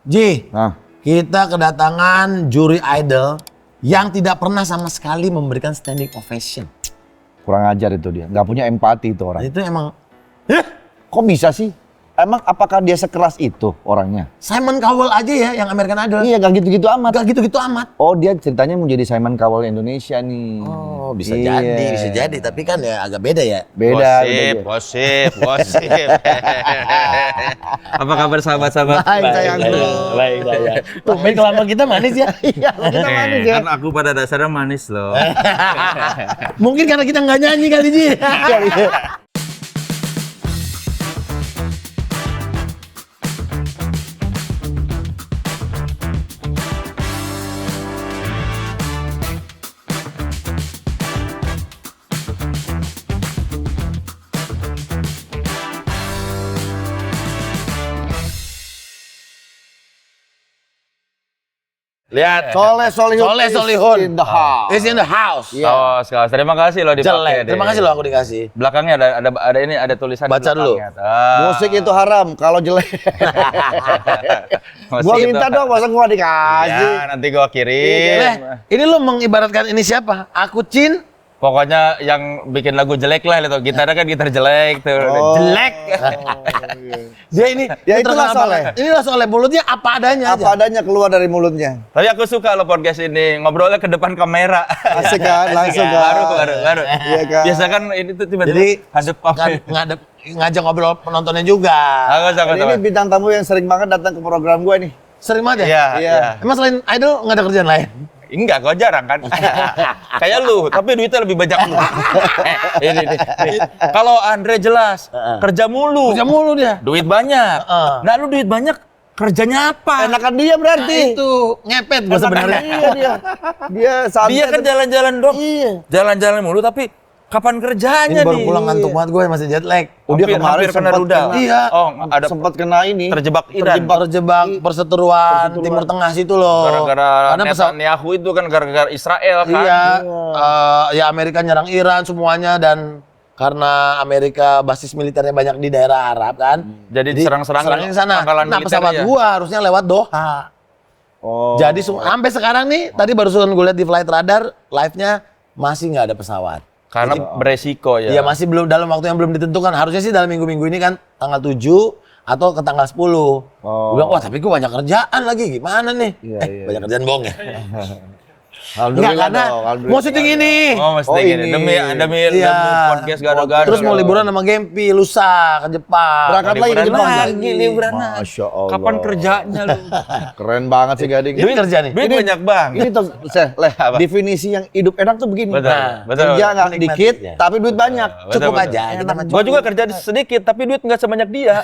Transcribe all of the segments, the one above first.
Ji, kita kedatangan juri idol yang tidak pernah sama sekali memberikan standing ovation. Kurang ajar itu dia, nggak punya empati itu orang. Itu emang, Kok bisa sih? Emang apakah dia sekeras itu orangnya? Simon Cowell aja ya yang American Idol. Iya, nggak gitu-gitu amat. Gak gitu-gitu amat. Oh, dia ceritanya mau jadi Simon Cowell Indonesia nih. Oh, bisa Iya. jadi. Tapi kan ya agak beda ya. Beda. Gosip. Apa kabar sahabat-sahabat? Baik, sayangku. Baik, saya. Tumben kelapa kita manis ya. Iya, kita manis ya. Kan aku pada dasarnya manis loh. Mungkin karena kita nggak nyanyi kali Ji. Lihat. Soleh Solihun. in the house. Is in the house. Iya. Oh, sekali. Terima kasih loh dipakai. Jelek. deh. Terima kasih loh aku dikasih. Belakangnya ada tulisan. Baca di dulu. belakangnya. Musik itu haram kalau jelek. Musik Gua itu- minta dong, masa gua dikasih. Ya, nanti gua kirim. Leh, ini lo mengibaratkan ini siapa? Aku Cin. Pokoknya yang bikin lagu jelek lah itu. Gitarnya kan gitar jelek tuh. Oh. Jelek. Dia ini. Ya ini itulah terkenal Soleh. banget. Inilah Soleh, mulutnya apa adanya Apa aja. adanya keluar dari mulutnya. Tapi aku suka loh podcast ini. Ngobrolnya ke depan kamera. Asik kan, langsung kan. Baru. Iya kan. Biasa kan ini tuh tiba-tiba Jadi hadap kan ngajak ngobrol penontonnya juga. Aku Dan ini bintang tamu yang sering banget datang ke program gua nih. Sering banget ya? Iya, Iya. iya. Emang selain idol nggak ada kerjaan lain? Enggak, kok jarang kan? Kayak lu, tapi duitnya lebih banyak lu. Ini. Kalau Andre jelas, kerja mulu. Kerja mulu dia. Duit banyak. Nah, lu duit banyak, kerjanya apa? Enakan dia berarti. Nah, itu ngepet gua sebenarnya. Iya dia. Dia santai. Dia kan jalan-jalan dong. Iya. Jalan-jalan mulu, tapi kapan kerjanya Ini baru nih? pulang ngantuk banget gue masih jet lag. Oh, dia kemarin hampir kena sempat rudal. kena- Iya. Oh, ada sempat kena ini. terjebak Iran. Terjebak perseteruan Timur Tengah situ loh. Gara-gara Karena pesawat Netanyahu itu kan gara-gara Israel kan. iya, ya Amerika nyerang Iran semuanya dan karena Amerika basis militernya banyak di daerah Arab kan. Jadi serang-serangan serangnya ke sana. pangkalan Nah, militer pesawat ya. gua harusnya lewat Doha. Oh. Jadi sampai sekarang nih, tadi baru gue lihat di Flight Radar, live-nya masih nggak ada pesawat. Karena beresiko ya. Iya masih belum dalam waktu yang belum ditentukan. Harusnya sih dalam minggu-minggu ini kan tanggal 7 atau ke tanggal 10. Oh. Gue bilang, wah tapi gue banyak kerjaan lagi, gimana nih? Iya, iya, Banyak kerjaan bohong ya? Alhamdulillah Enggak, karena dong, alhamdulillah. mau syuting ini. Oh, mesti Oh, gini. ini. Demi Iya. podcast gado-gado. Terus mau liburan sama Gempi, lusa ke Jepang. Berangkat lagi ke Jepang. liburan lagi. Masya Allah. Kapan kerjanya lu? Keren banget sih Gading. Ini kerja nih. Duit banyak bang. Ini tuh, Leh, Apa? definisi yang hidup enak tuh begini. Betul, betul. Kerja nggak Menikmati dikit, aja. tapi duit banyak. Betul, Cukup betul. aja. Kita mah Gua juga kerja sedikit, tapi duit nggak sebanyak dia.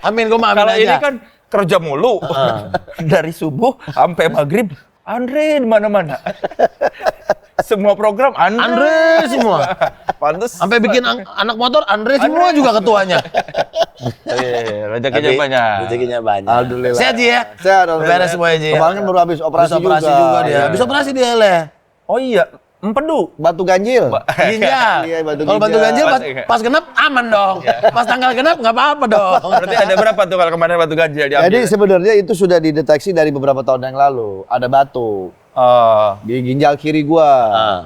Amin, gue mah amin Kalau aja. ini kan kerja mulu dari subuh sampai maghrib. Andre di mana-mana. Semua program Andre semua. Pantes. Sampai bikin anak motor, Andre semua juga ketuanya. Rezekinya banyak. Rezekinya banyak. Alhamdulillah. Sehat Ji ya? Sehat, alhamdulillah. Beres semuanya Ji. Kemarin kan baru habis operasi, Habis operasi juga dia. Iya. Habis operasi dia Leh. Oh iya, empedu. Batu ganjil. Ginjal. Iya, batu Kalau batu ginjal. ganjil pas genap aman dong. Pas tanggal genap nggak apa-apa dong. Berarti ada berapa tuh kalau kemarin batu ganjil diambil? Jadi sebenarnya itu sudah dideteksi dari beberapa tahun yang lalu. Ada batu Oh, di ginjal kiri gua. Ah.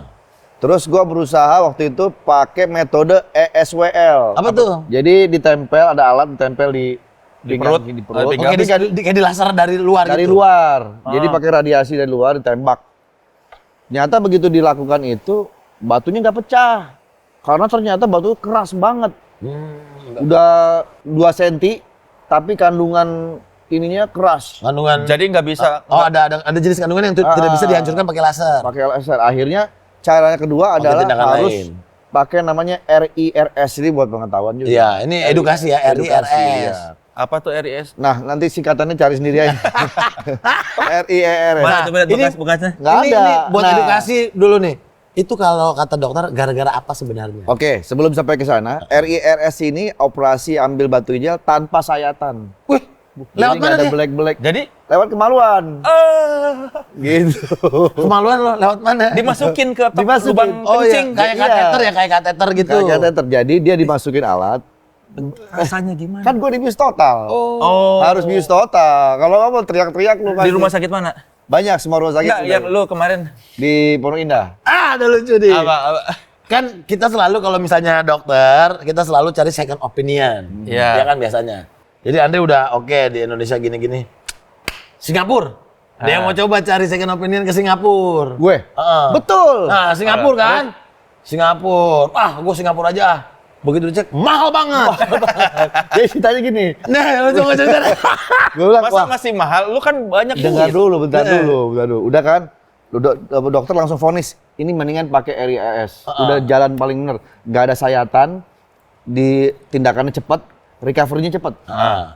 Terus gua berusaha waktu itu pakai metode ESWL. Apa tuh? Jadi ditempel, ada alat ditempel di pinggang, perut? di perut. Di pinggang. Oke, kayak di laser dari luar Dari gitu. luar. Jadi pakai radiasi dari luar ditembak. Ternyata begitu dilakukan itu batunya nggak pecah. Karena ternyata batu keras banget. Udah 2 cm tapi kandungan ininya keras. Kandungan. jadi nggak bisa. Oh, ada jenis kandungan yang tidak bisa dihancurkan pakai laser. Pakai laser. Akhirnya caranya kedua adalah tindakan harus lain. pakai namanya RIRS ini buat pengetahuan juga. Iya, ini edukasi ya, Edukasi, RIRS. iya. Apa tuh RIS? Nah, nanti singkatannya cari sendiri aja. RIRS. Mana tuh ini- bekas-bekasnya? Nggak ini, ada. ini buat Nah. edukasi dulu nih. Itu kalau kata dokter gara-gara apa sebenarnya? Oke, sebelum sampai ke sana, RIRS ini operasi ambil batu ginjal tanpa sayatan. Wih, lewat Jadi nggak mana ada dia? black-black. Jadi Lewat kemaluan. Gitu. Kemaluan lo, lewat mana? dimasukin ke Dimasukin. lubang Oh iya, kencing. kayak Iya. kateter ya, kayak kateter gitu. Kayaknya terjadi dia dimasukin alat, Rasanya gimana? Kan gue di bius total. Oh. Harus bius total. Kalau nggak mau teriak-teriak lu Di pasti. rumah sakit mana? Banyak semua rumah sakit. Enggak, yang lu kemarin. Di Pondok Indah. Ada lucu nih. Apa? Kan kita selalu kalau misalnya dokter, kita selalu cari second opinion. Iya. Ya kan biasanya. Jadi Andre udah oke di Indonesia gini-gini. Singapura. Dia mau coba cari second opinion ke Singapura. Gue? Heeh. Betul. Nah, Singapura kan? Singapura. Gue Singapura aja. Begitu dicek, mahal banget. Jadi ceritanya gini. Nah, lu coba cerita. Gue bilang, Masa wah, masih mahal? Lu kan banyak dengar duit. dulu, bentar dulu. Udah kan? Dokter langsung vonis, ini mendingan pakai RIAS. Udah jalan paling bener. Gak ada sayatan, di tindakannya cepat, recovery-nya cepat.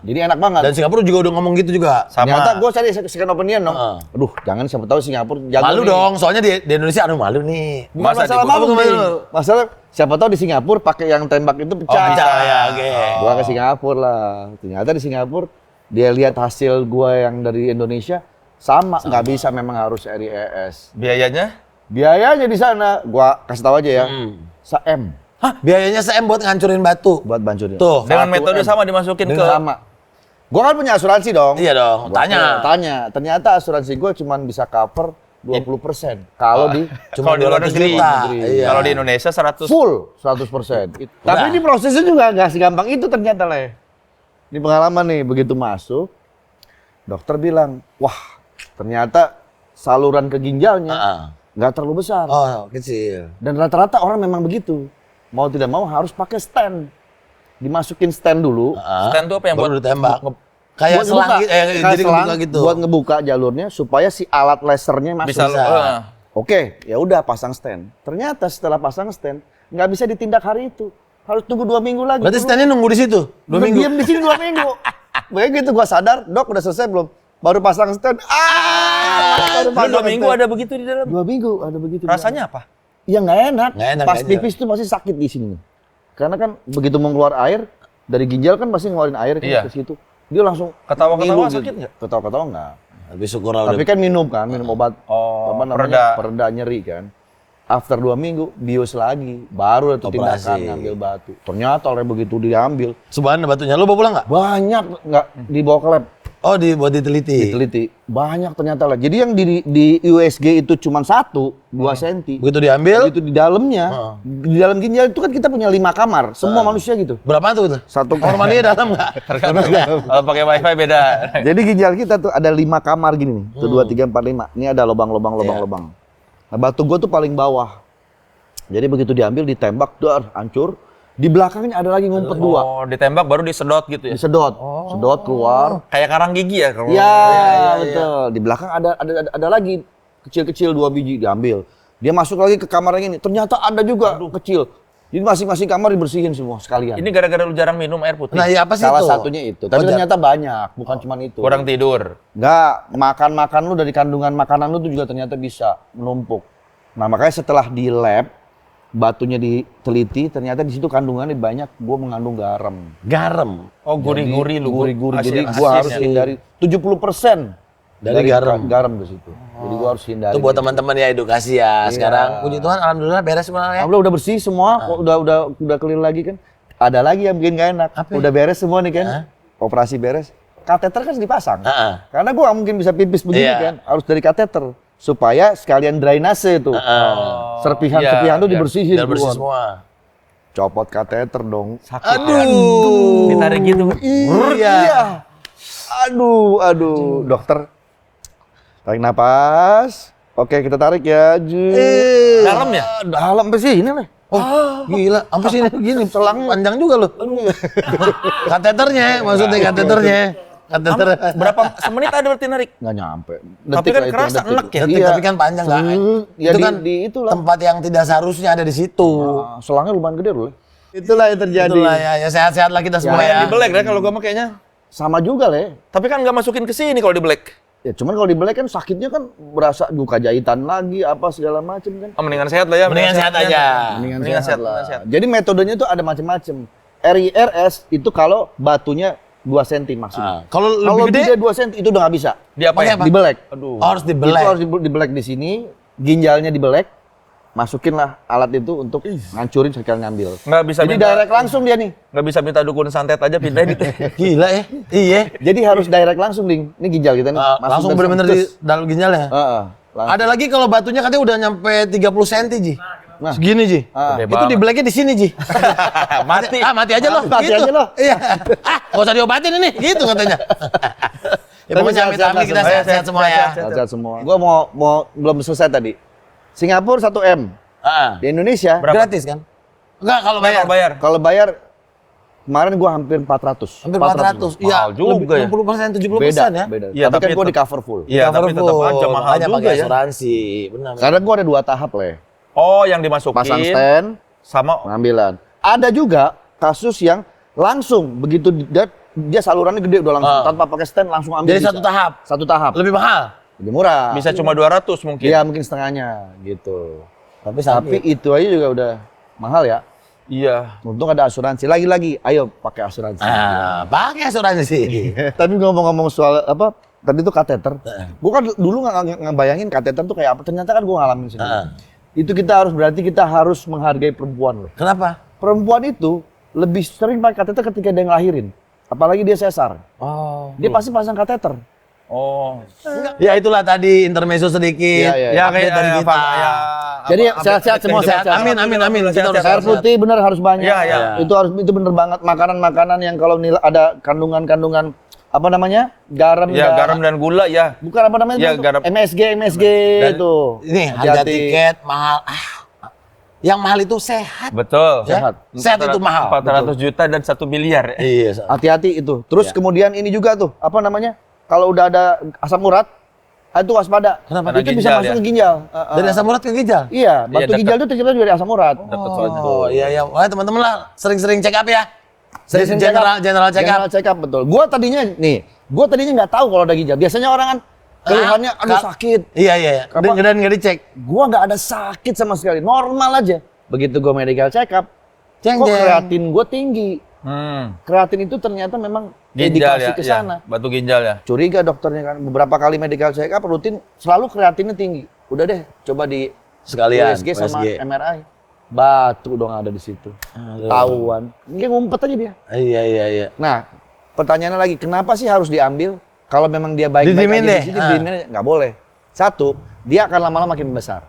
Jadi enak banget. Dan Singapura juga udah ngomong gitu juga. Sama. Ternyata gue cari second opinion dong. Aduh, jangan siapa tahu Singapura jago Malu nih. dong, soalnya di Indonesia malu nih. Bukan Masa masalah di- malu Apa nih. malu? Masalah siapa tahu di Singapura pakai yang tembak itu pecah. pecah, ya, oke. Gua ke Singapura lah. Ternyata di Singapura dia lihat hasil gua yang dari Indonesia sama. Nggak bisa, memang harus RIAS. Biayanya? Biayanya di sana gua kasih tahu aja ya. Sa-M Hah, biayanya se-M buat ngancurin batu. buat bancurin. Tuh. Dengan 1M. metode sama dimasukin ke... Sama. Gua kan punya asuransi dong. Iya dong, Gua tanya. Ternyata asuransi gua cuma bisa cover 20%. Kalau di Kalau di luar 200 negeri. juta. Iya. Kalau di Indonesia 100. full 100%. Tapi ini prosesnya juga nggak segampang itu ternyata Le. Ini pengalaman nih, begitu masuk, dokter bilang, wah ternyata saluran ke ginjalnya Heeh. nggak terlalu besar. Oh, kecil. Dan rata-rata orang memang begitu. Mau tidak mau harus pakai stand. Dimasukin stand dulu. Stand tuh apa yang buat baru ditembak. Kayak buat selang, ngebuka. jadi Kayak selang, ngebuka gitu. buat ngebuka jalurnya supaya si alat lasernya masuk. bisa lu... Oke, ya udah pasang stand. Ternyata setelah pasang stand nggak bisa ditindak hari itu. Harus tunggu 2 minggu lagi. Berarti standnya nunggu di situ 2 minggu. Diam di sini 2 minggu. Begitu gua sadar, dok udah selesai belum? Baru pasang stand. Baru Lu pasang 2 minggu stand. ada begitu di dalam. 2 minggu ada begitu. Rasanya apa? Ya nggak enak. Nggak enak, Pas nggak enak. pipis tuh pasti sakit di sini. Karena kan begitu mau keluar air dari ginjal kan pasti ngeluarin air kan Iya. ke situ. Dia langsung Ketawa-ketawa ngilu sakit nggak? Ketawa-ketawa nggak. Lebih syukur lah Tapi udah. kan minum obat Oh, apa namanya pereda nyeri kan. After 2 minggu bios lagi, baru itu tindakan Operasi. ngambil batu. Ternyata oleh begitu diambil Subhan batunya. Lu bawa pulang nggak? banyak nggak dibawa ke lab. Oh, buat diteliti. Diteliti banyak ternyata lah. Jadi yang di USG itu cuma 2 cm. Begitu diambil, Begitu di dalamnya, di dalam ginjal itu kan kita punya 5 kamar, semua manusia gitu. berapa tuh itu? Satu Kamar mandinya dalam nggak? Tergantung ya. Kalau pakai wifi beda. Jadi ginjal kita tuh ada 5 kamar gini nih, tuh 2, 3, 4, 5. Ini ada lubang-lubang. Nah, batu gua tuh paling bawah. Jadi begitu diambil, ditembak, dar, hancur. Di belakangnya ada lagi ngumpet 2. Oh, ditembak baru disedot gitu ya. Disedot, sedot keluar. Kayak karang gigi ya kalau. Ya, betul. Di belakang ada lagi kecil-kecil 2 biji diambil. Dia masuk lagi ke kamar yang ini. Ternyata ada juga kecil. Jadi masing-masing kamar dibersihin semua sekalian. Ini gara-gara lu jarang minum air putih. Nah, iya apa sih Salah itu? satunya itu. Tapi ternyata banyak, bukan cuma itu. Kurang tidur. Enggak, makan lu dari kandungan makanan lu tuh juga ternyata bisa menumpuk. Nah, makanya setelah di lab batunya diteliti, ternyata di situ kandungannya banyak. Gua mengandung garam. Garam. Oh, gurih-gurih lu. Gurih-guri. Jadi Asin-asin gua harus ya. hindari 70% Dari garam. garam ke situ. Jadi gua harus hindari. Itu buat teman-teman ya edukasi ya. Sekarang puji Tuhan alhamdulillah beres semua ya. Alhamdulillah udah bersih semua, kok udah clear lagi kan. Ada lagi yang bikin gak enak. Udah beres semua nih kan. Operasi beres. Kateter kan dipasang. Heeh. Karena gua nggak mungkin bisa pipis begini Iya. kan. Harus dari kateter. Supaya sekalian drainase tuh. Serpihan-serpihan tuh iya. dibersihin. Biar bersih keluar. semua. Copot kateter dong. Sakit. Aduh. Ditarik gitu. Iya. Aduh. Dokter. Tarik napas. Oke, kita tarik ya. Dalam ya? Dalam sampai sini lah. Oh, gila. Sampai sini gini, selang panjang juga loh. Kateternya, maksudnya kateternya. Kateter. Berapa semenit ada berarti narik? Nggak nyampe. Tapi kan kerasa enak ya? Detik, tapi kan panjang nggak? Ya Itu di, kan itulah. tempat yang tidak seharusnya ada di situ. Selangnya lumayan gede loh. Itulah yang terjadi. Itulah ya sehat-sehat lah kita semua ya. Di black deh kalau gua mah kayaknya. Sama juga Le. Tapi kan nggak masukin ke sini kalau di black. Ya cuman kalau di belek kan sakitnya kan berasa buka jahitan lagi apa segala macem kan. Oh, mendingan sehat lah ya. Mendingan sehat aja. Mendingan sehat lah. Jadi metodenya tuh ada macam-macam. RIRS itu kalau batunya 2 cm maksudnya. Kalau Kalau lebih gede, gede 2 cm itu udah nggak bisa. Di apa ya? Pakai apa? Dibelek. Aduh. harus Itu dibelek. harus dibelek di sini, ginjalnya dibelek. masukin lah alat itu untuk ngancurin sekalian ngambil. Nggak bisa Jadi minta- direct langsung dia nih. Nggak bisa minta dukun santet aja pindahin itu. Gila ya. Iya. Jadi harus direct langsung, Ding. Ini ginjal kita nih. Langsung dari bener-bener di terus. dalam ginjalnya. Langsung. Ada lagi kalau batunya katanya udah nyampe 30 cm, Ji. Nah. Segini, Ji. Gede Itu di banget. blacknya di sini, Ji. Mati. Mati aja loh. Mati gitu. aja loh. Iya. Gak usah diobatin ini. Gitu katanya. Ya Tapi pokoknya sehat-sehat amit-amit kita lah semua. sehat-sehat semua ya. Sehat semua. Gua mau belum selesai tadi. Singapura 1 M. Di Indonesia Berapa? Gratis kan? Enggak kalau bayar. Bayar. kalau bayar kemarin gua hampir 400. Hampir 400. Iya, Mahal juga ya. 60%, 70% Beda, ya. beda. Iya, tapi kan tapi gua tetap- di cover full. Iya, tapi tetap aja mahal Makanya juga pakai ya. asuransi. Benar. Karena gua ada 2 tahap, Le. Oh, yang dimasukin Pasang stand, sama pengambilan. Ada juga kasus yang langsung begitu dia salurannya gede udah langsung tanpa pakai stand langsung ambil. Jadi bisa. satu tahap. Satu tahap. Lebih mahal. Lebih murah. bisa cuma 200 mungkin. Iya, mungkin setengahnya gitu. Tapi Tapi itu aja juga udah mahal ya. Iya. Untung ada asuransi. Lagi-lagi, ayo pakai asuransi. pakai asuransi. Tapi ngomong-ngomong soal apa? Tadi tuh kateter. Gua kan dulu nggak ngebayangin kateter tuh kayak apa. Ternyata kan gua ngalamin sendiri. Itu berarti kita harus menghargai perempuan loh. Kenapa? Perempuan itu lebih sering pakai kateter ketika dia ngelahirin. Apalagi dia sesar. Oh. Dia pasti pasang kateter. Oh. Ya itulah tadi intermezzo sedikit. Iya, iya. Ya Update kayak dari kita. Jadi sehat-sehat semua, sehat-sehat. Amin, amin, amin. Kita harus Air sehat-sehat. putih bener harus banyak. Iya, iya. Itu bener banget. Makanan-makanan yang kalau ada kandungan apa namanya? Garam. Ya, garam dan gula ya. Bukan apa namanya? Ya, itu? garam. MSG itu. Ini harga tiket mahal. Yang mahal itu sehat. Betul. Sehat. Sehat itu mahal. 400 juta dan 1 miliar. Iya. Hati-hati itu. Terus kemudian ini juga tuh, apa namanya? Kalau udah ada asam urat, itu waspada. Kenapa? Karena Itu bisa ginjal masuk ya? ke ginjal. Dari asam urat ke ginjal. Iya, batu dekat. ginjal itu tercipta dari asam urat. Oh, iya iya. Wah, teman-teman lah sering-sering check up ya. Sering general check up. General check up betul. Gua tadinya nggak tahu kalau ada ginjal. Biasanya orang kan keluhannya aduh sakit. Iya iya. Dan nggak dicek. Gua nggak ada sakit sama sekali, normal aja. Begitu gua medical check up, Ceng, kok ceng. kreatin gua tinggi. Hmm. Kreatin itu ternyata memang Ginjal indikasi ya, ke ya. sana. Batu ginjal ya. Curiga dokternya kan, beberapa kali medical check up rutin selalu kreatinnya tinggi. Udah deh, coba di Sekalian, USG sama USG. MRI. Batu dong ada di situ. Tahuan. Mungkin ngumpet aja dia. Iya iya iya. Nah, pertanyaannya lagi, kenapa sih harus diambil? Kalau memang dia baik-baik Didiemin aja deh. di sini, didiemin aja. Nggak boleh. Satu, dia akan lama-lama makin membesar.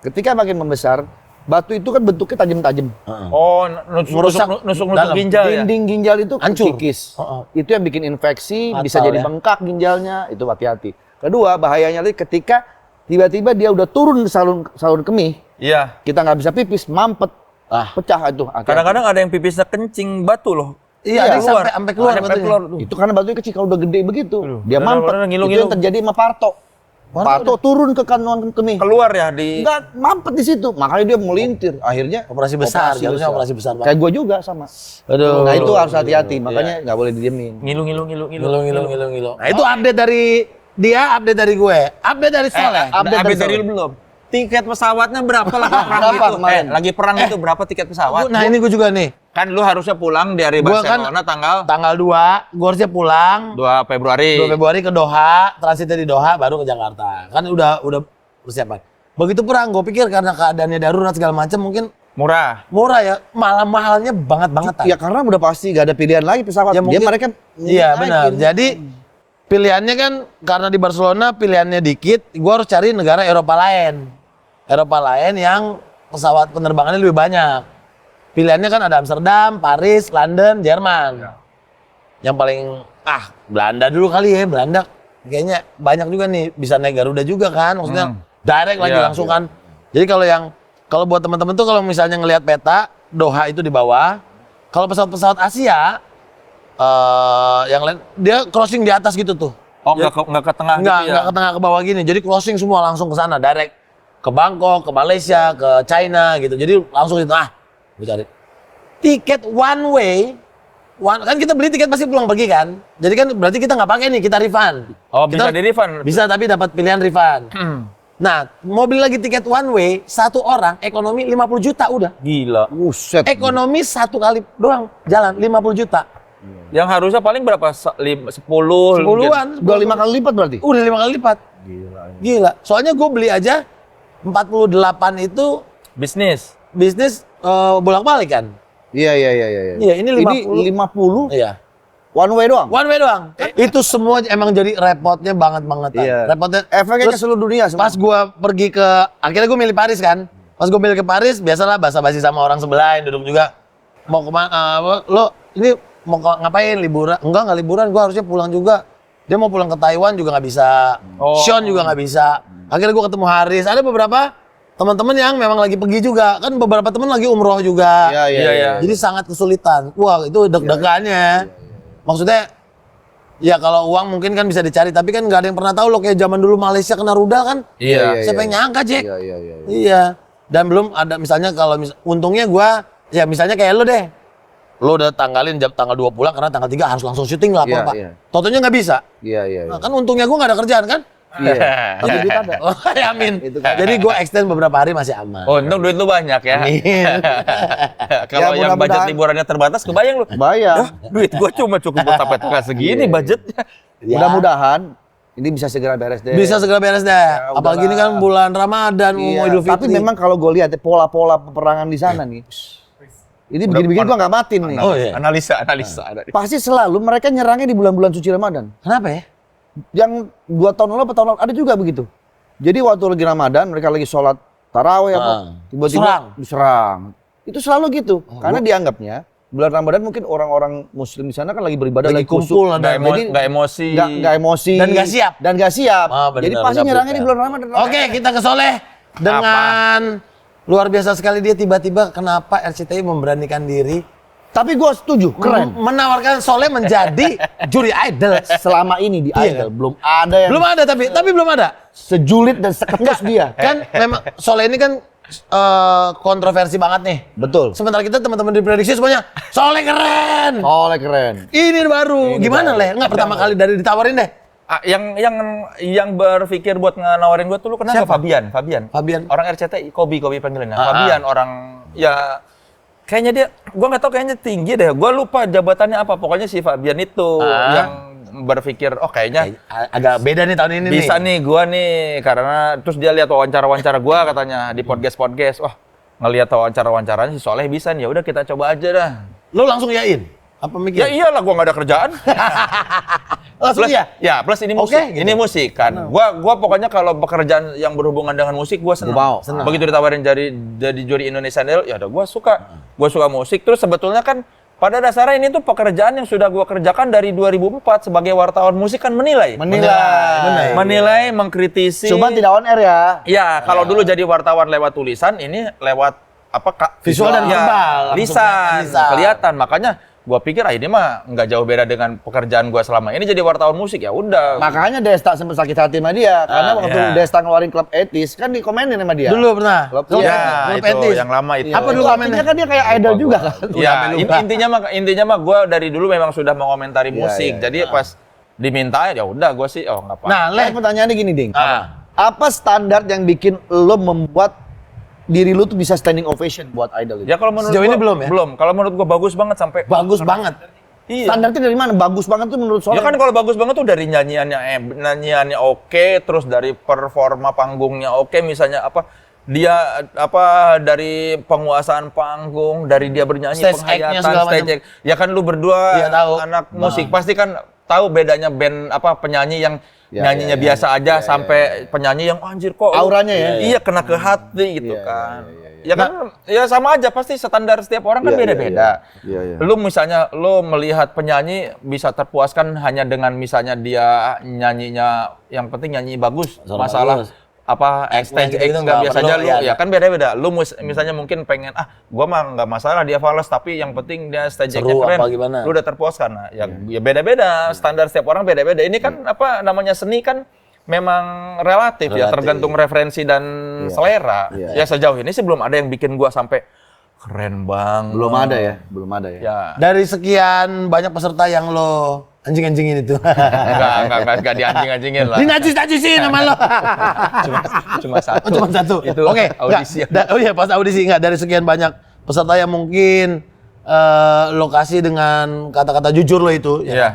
Ketika makin membesar, batu itu kan bentuknya tajam-tajam. Oh, Merusak nusuk dalam. ginjal ya. Dinding ginjal itu Hancur. kikis. Heeh. Itu yang bikin infeksi, Fatal bisa jadi ya. bengkak ginjalnya, itu hati-hati. Kedua, bahayanya lagi ketika tiba-tiba dia udah turun ke saluran kemih, Iya. kita nggak bisa pipis, mampet, pecah itu. hati-hati. Kadang-kadang ada yang pipisnya kencing batu loh. Iya, ada yang keluar. sampai keluar Ada yang batunya. keluar tuh. Itu karena batunya kecil, kalau udah gede begitu, dia benar-benar mampet. ngilu-ngilu. Itu yang terjadi sama Parto. Parto turun ke kandungan kemih. Keluar ya di Enggak, mampet di situ. Makanya dia melintir. Akhirnya Operasi besar, harusnya operasi besar banget. Kayak gue juga sama. Aduh. Nah itu harus hati-hati. Makanya nggak boleh didiemin. Ngilu. Nah, itu update dari dia, update dari gue. Update dari Soleh. update dari lu belum? Tiket pesawatnya berapa lagi perang Berapa itu? kemarin? Lagi perang itu berapa tiket pesawat? Nah, ini gue juga nih. Kan lu harusnya pulang dari Gua kan Barcelona tanggal 2, gue harusnya pulang 2 Februari. 2 Februari ke Doha, transitnya di Doha, baru ke Jakarta. Kan udah persiapan. Begitu perang, gue pikir karena keadaannya darurat segala macam mungkin Murah. murah ya, mahalnya banget. Ya karena udah pasti nggak ada pilihan lagi pesawat. Ya, mungkin- mereka Iya naikin. benar. Jadi pilihannya kan karena di Barcelona pilihannya dikit, gue harus cari negara Eropa lain yang pesawat penerbangannya lebih banyak. Pilihannya kan ada Amsterdam, Paris, London, Jerman. Yang paling Belanda dulu kali ya, Belanda kayaknya banyak juga nih bisa naik Garuda juga kan, maksudnya direct lagi Iya. langsung kan. Jadi kalau buat teman-teman tuh kalau misalnya ngelihat peta Doha itu di bawah, kalau pesawat-pesawat Asia yang lain dia crossing di atas gitu tuh. Oh, nggak ke tengah gitu ya? Nggak ke tengah ke bawah gini. Jadi crossing semua langsung ke sana, direct ke Bangkok, ke Malaysia, ke China gitu. Jadi langsung itu gue cari tiket one way. Kan kita beli tiket pasti pulang pergi kan. Jadi kan berarti kita nggak pakai nih, kita refund. Oh, bisa di refund. Bisa tapi dapat pilihan refund. Nah, mau beli lagi tiket one way, satu orang ekonomi 50 juta udah. Gila. Buset. Ekonomi satu kali doang jalan 50 juta. Yang harusnya paling berapa? 10? 10-an. Udah 5 kali lipat berarti? Udah 5 kali lipat. Gila. Soalnya gue beli aja 48 itu Bisnis. Bolak-balik kan? Iya. Iya, ini 50. 50 Iya. one way doang. One way doang. Itu semua emang jadi repotnya banget. Iya. Repotnya. Efeknya ke Terus seluruh dunia semua. pas gua pergi ke, akhirnya gua milih Paris kan. Pas gua milih ke Paris, biasalah basa-basi sama orang sebelah yang duduk juga. Mau kemana? Lo ini mau ngapain? Liburan? Enggak liburan. Gua harusnya pulang juga. Dia mau pulang ke Taiwan juga nggak bisa. Sean juga nggak bisa. Akhirnya gua ketemu Haris. Ada beberapa teman-teman yang memang lagi pergi juga. Kan beberapa teman lagi umroh juga. Iya. Jadi sangat kesulitan. Wah, itu deg-degannya. Maksudnya, ya kalau uang mungkin kan bisa dicari, tapi kan nggak ada yang pernah tahu loh kayak zaman dulu Malaysia kena rudal kan. Iya. Siapa yang nyangka, Jack? Iya. Iya. Dan belum ada misalnya kalau untungnya gua, ya misalnya kayak lo deh. Lo udah tanggalin tanggal 2 pulang karena tanggal 3 harus langsung syuting lah, Iya, Pak. iya. Totonya nggak bisa. Iya. Nah, kan untungnya gua nggak ada kerjaan kan? Iya. Tapi duit ada. Oh, ya amin. Itu kan. Jadi gua extend beberapa hari masih aman. Oh, untung duit lu banyak ya. Amin. Kalau Ya, yang budget mudah-mudahan. liburannya terbatas, kebayang lu. Bayar. Duit gua cuma cukup buat sampai tengah segini Iya. budgetnya. Ya. Mudah-mudahan ini bisa segera beres deh. Bisa segera beres deh. Apalagi ini kan bulan Ramadan, Iya, mau Idul Fitri. tapi memang kalau gue lihat ya, pola-pola peperangan di sana nih. Ini begini-begini gua nggak matiin nih. Oh, iya. Analisa. Pasti selalu mereka nyerangnya di bulan-bulan suci Ramadan. Kenapa ya? Yang 2 tahun lalu, tahun lalu ada juga begitu. Jadi waktu lagi Ramadan, mereka lagi sholat tarawih tiba-tiba diserang. Itu selalu gitu. Karena dianggapnya bulan Ramadan mungkin orang-orang Muslim di sana kan lagi beribadah, Lagi kusuk. kumpul, ada Nggak emosi. nggak emosi Dan nggak siap. Benar, Jadi pasti nggak nyerangnya di prepare. bulan Ramadan. Oke, kita ke Soleh dengan luar biasa sekali dia tiba-tiba kenapa RCTI memberanikan diri Tapi gue setuju, keren. menawarkan Soleh menjadi juri idol. Selama ini di Iya. Idol belum ada yang Belum ada tapi belum ada. sejulit dan seketus dia. Kan memang Soleh ini kan kontroversi banget nih. Betul. Sementara kita teman-teman diprediksi semuanya Soleh keren. Oleh keren. Ini baru. Gimana Leh? Enggak pertama kali dari ditawarin deh. Yang berpikir buat nawarin gue tuh lu kenal Siapa? Fabian. Orang RCTI, Kobi panggilannya. Fabian orang ya kayaknya dia, gua nggak tahu kayaknya tinggi deh. Gua lupa jabatannya apa. Pokoknya si Fabian itu yang berpikir, oh kayaknya Agak beda nih tahun ini bisa nih. nih gua nih karena terus dia lihat wawancara gua katanya di podcast. Wah, ngelihat wawancaranya si Soleh bisa nih. Ya udah kita coba aja dah. Lo langsung yain? Apa mikir? Ya iyalah gua nggak ada kerjaan. Langsung Plus, ya? Ya, plus ini musik. Oke, gitu. Ini musik kan. Gua pokoknya kalau pekerjaan yang berhubungan dengan musik gua senang. Gua mau. Senang. Begitu ditawarin jadi juri Indonesian Idol, ya udah gua suka. Gua suka musik. Terus sebetulnya kan pada dasarnya ini tuh pekerjaan yang sudah gua kerjakan dari 2004 sebagai wartawan musik kan menilai, mengkritisi. Cuma tidak on air ya. Ya, kalau dulu jadi wartawan lewat tulisan, ini lewat apa Kak? Visual dan verbal, langsung Lisan, lisan. kelihatan. Makanya gua pikir ini mah nggak jauh beda dengan pekerjaan gua selama ini jadi wartawan musik, ya udah. Makanya Desta sempat sakit hati sama dia. Karena waktu iya. Desta ngeluarin klub etis, kan dikomenin sama dia. Dulu pernah. Klub Ya, Klub itu etis. yang lama itu. Apa dulu Itu komennya? artinya kan dia kayak idol juga kan. Ya, intinya mah gue dari dulu memang sudah mengomentari Iya, musik. iya. Jadi pas diminta ya udah gue sih nggak apa. Nah, Leh. Pertanyaannya gini, Ding. Ah. Apa standar yang bikin lo membuat diri lo tuh bisa standing ovation buat idol itu? Ya kalau menurut Sejauh gua, ini belum ya? Belum. Kalau menurut gue bagus banget sampai Bagus banget. Iya. Standarnya dari mana? Bagus banget tuh menurut Ya Soleh. kan kalau bagus banget tuh dari nyanyiannya oke, terus dari performa panggungnya oke, misalnya dari penguasaan panggung, dari dia bernyanyi, Stage act-nya segala penghayatan, stage act. Ya kan lu berdua Iya, tahu. anak musik pasti kan tahu bedanya band penyanyi yang Ya, nyanyinya ya, biasa aja sampai penyanyi yang anjir kok Auranya ya? Iya, kena ke hati gitu Iya, kan. iya, iya, Ya kan ya sama aja pasti standar setiap orang kan Iya, iya, beda-beda. iya. Iya, iya. Lu misalnya lu melihat penyanyi bisa terpuaskan hanya dengan misalnya dia nyanyinya yang penting nyanyi bagus, Suara masalah bagus. stage gitu-gitu act nggak nggak biasa perlu, aja lu ya. ya kan beda-beda. Lu misalnya mungkin pengen gua mah nggak masalah dia fales tapi yang penting dia stage Seru act-nya keren. apa gimana. Lu udah terpuaskan. Nah, ya beda-beda, standar setiap orang beda-beda. Ini kan namanya seni kan memang relatif ya, Relatif. tergantung referensi dan selera. Iya. Ya sejauh ini sih belum ada yang bikin gua sampai keren banget. Belum ada ya? Belum ada ya? Ya. Dari sekian banyak peserta yang lo anjing-anjingin itu. Enggak dianjing-anjingin lah. Dinajis-najisin sama lo. Cuma satu. Oh, cuma satu. Itu Oke, audisi. oh iya pas audisi enggak dari sekian banyak peserta yang mungkin lokasi dengan kata-kata jujur lo itu. Ya. Iya.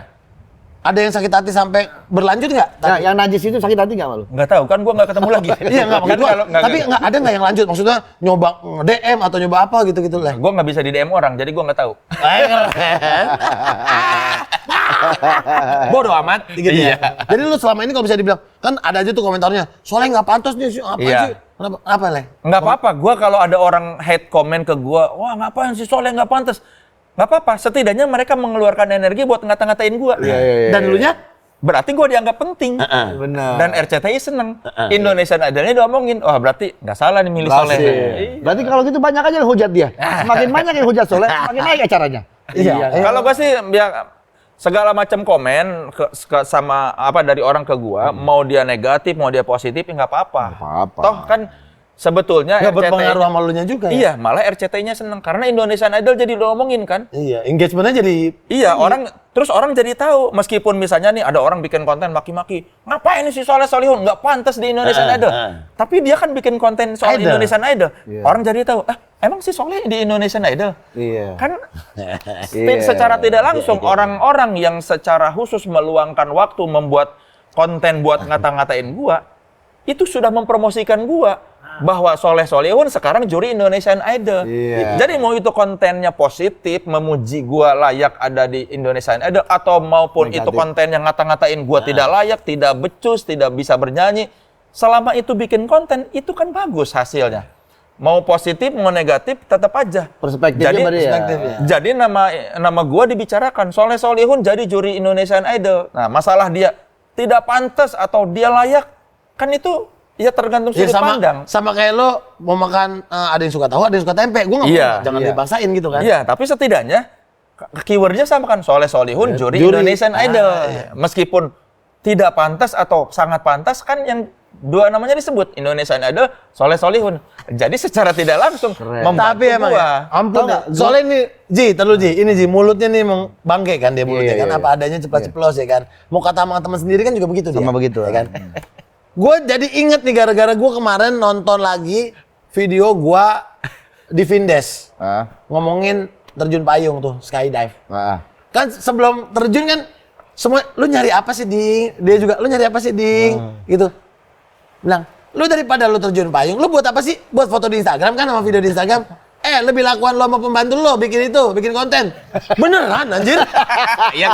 Ada yang sakit hati sampai berlanjut nggak? Nah, yang najis itu sakit hati nggak malu? Nggak tahu, kan gua nggak ketemu lagi. Iya nggak maksud Kan gua. kalau- nggak- Tapi nggak ada nggak yang lanjut? Maksudnya nyoba DM atau nyoba apa gitu lah. Gua nggak bisa di DM orang, jadi gua nggak tahu. Bodoh amat gitu Iya. ya. Jadi lu selama ini kalau bisa dibilang, kan ada aja tuh komentarnya, soalnya nggak pantas nih, apa Iya. sih? Kenapa? Apa, Le? Nggak apa-apa, gua kalau ada orang hate comment ke gua, wah ngapain sih Soleh nggak pantas. Nggak apa-apa, setidaknya mereka mengeluarkan energi buat ngata-ngatain gua. Dan dulunya? Berarti gua dianggap penting. Benar. Dan RCTI seneng. Indonesian Idol-nya diomongin, wah berarti nggak salah nih milih Soleh. Iya. Berarti kalau gitu banyak aja yang hujat dia. Semakin banyak yang hujat Soleh, semakin naik acaranya. Iya. Kalau gua sih ya segala macam komen sama apa dari orang ke gua, mau dia negatif, mau dia positif, ya nggak apa-apa. Nggak apa-apa. Toh kan sebetulnya Nggak berpengaruh sama lunya juga ya? Iya, malah RCTI-nya seneng karena Indonesian Idol jadi diomongin kan. Iya, engagement-nya jadi... Iya, orang jadi tahu meskipun misalnya nih ada orang bikin konten maki-maki, ngapain si Soleh Solihun nggak pantas di Indonesian Idol. Tapi dia kan bikin konten soal Idol. Indonesian Idol. Iya. Orang jadi tahu, emang si Soleh di Indonesian Idol? Iya. Kan Iya. secara tidak langsung orang-orang yang secara khusus meluangkan waktu membuat konten buat ngata-ngatain gua, itu sudah mempromosikan gua bahwa Soleh Solihun sekarang juri Indonesian Idol. Iya. Jadi mau itu kontennya positif, memuji gua layak ada di Indonesian Idol, atau maupun Negatif. itu konten yang ngata-ngatain gua tidak layak, tidak becus, tidak bisa bernyanyi, selama itu bikin konten, itu kan bagus hasilnya. Mau positif, mau negatif, tetap aja. Perspektifnya Jadi- berarti ya. perspektifnya. Jadi nama gua dibicarakan, Soleh Solihun jadi juri Indonesian Idol. Nah, masalah dia tidak pantas atau dia layak, kan itu ya tergantung Ya, sudut pandang. sama kayak lo mau makan, ada yang suka tahu, ada yang suka tempe. Gue nggak Iya. mau, jangan Iya. dipaksain gitu kan. Iya, tapi setidaknya keywordnya sama kan, Soleh Solihun juri Indonesian Idol. Meskipun tidak pantas atau sangat pantas kan yang dua namanya disebut Indonesian Idol, Soleh Solihun. Jadi secara tidak langsung membantu Tapi emang gua. ya, Ampun tau nggak, ya, soalnya ini, ini mulutnya nih emang bangke kan dia mulutnya Iya, kan, iya, apa adanya ceplos-ceplos ya kan. Mau kata sama teman sendiri kan juga begitu dia. Sama begitu. Ya kan. Gue jadi inget nih gara-gara gue kemarin nonton lagi video gue di Vindes. Ah, Ngomongin terjun payung tuh, skydive. ah. Kan sebelum terjun kan semua, lu nyari apa sih Ding? Dia juga, lu nyari apa sih Ding? Gitu. Bilang, lu daripada lu terjun payung, lu buat apa sih? Buat foto di Instagram kan sama video di Instagram? Lebih lakuan lo sama pembantu lo bikin itu, bikin konten. Beneran anjir.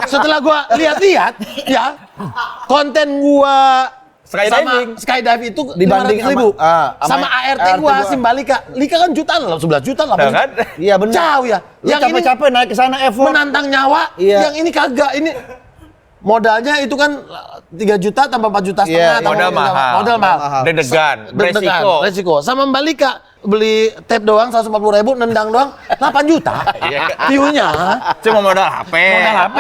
Setelah gua lihat-lihat, ya, konten gua Skydiving. sama skydive itu Dibanding 500.000 sama sama ART ART gua, gua. Simbalika. Lika kan jutaan loh, 11 juta lah. Nah, kan? Iya benar. Jauh ya. Lu Yang ini capek-capek naik ke sana effort. menantang nyawa, Iya. yang ini kagak. Ini modalnya itu kan 3 juta tambah 4 juta setengah. Iya, tambah modal mahal. Modal mahal. Deg-degan, Deg-degan, resiko. resiko. Sama Mbak Lika beli tape doang 140.000, nendang doang 8 juta. View-nya Cuma modal HP. modal HP.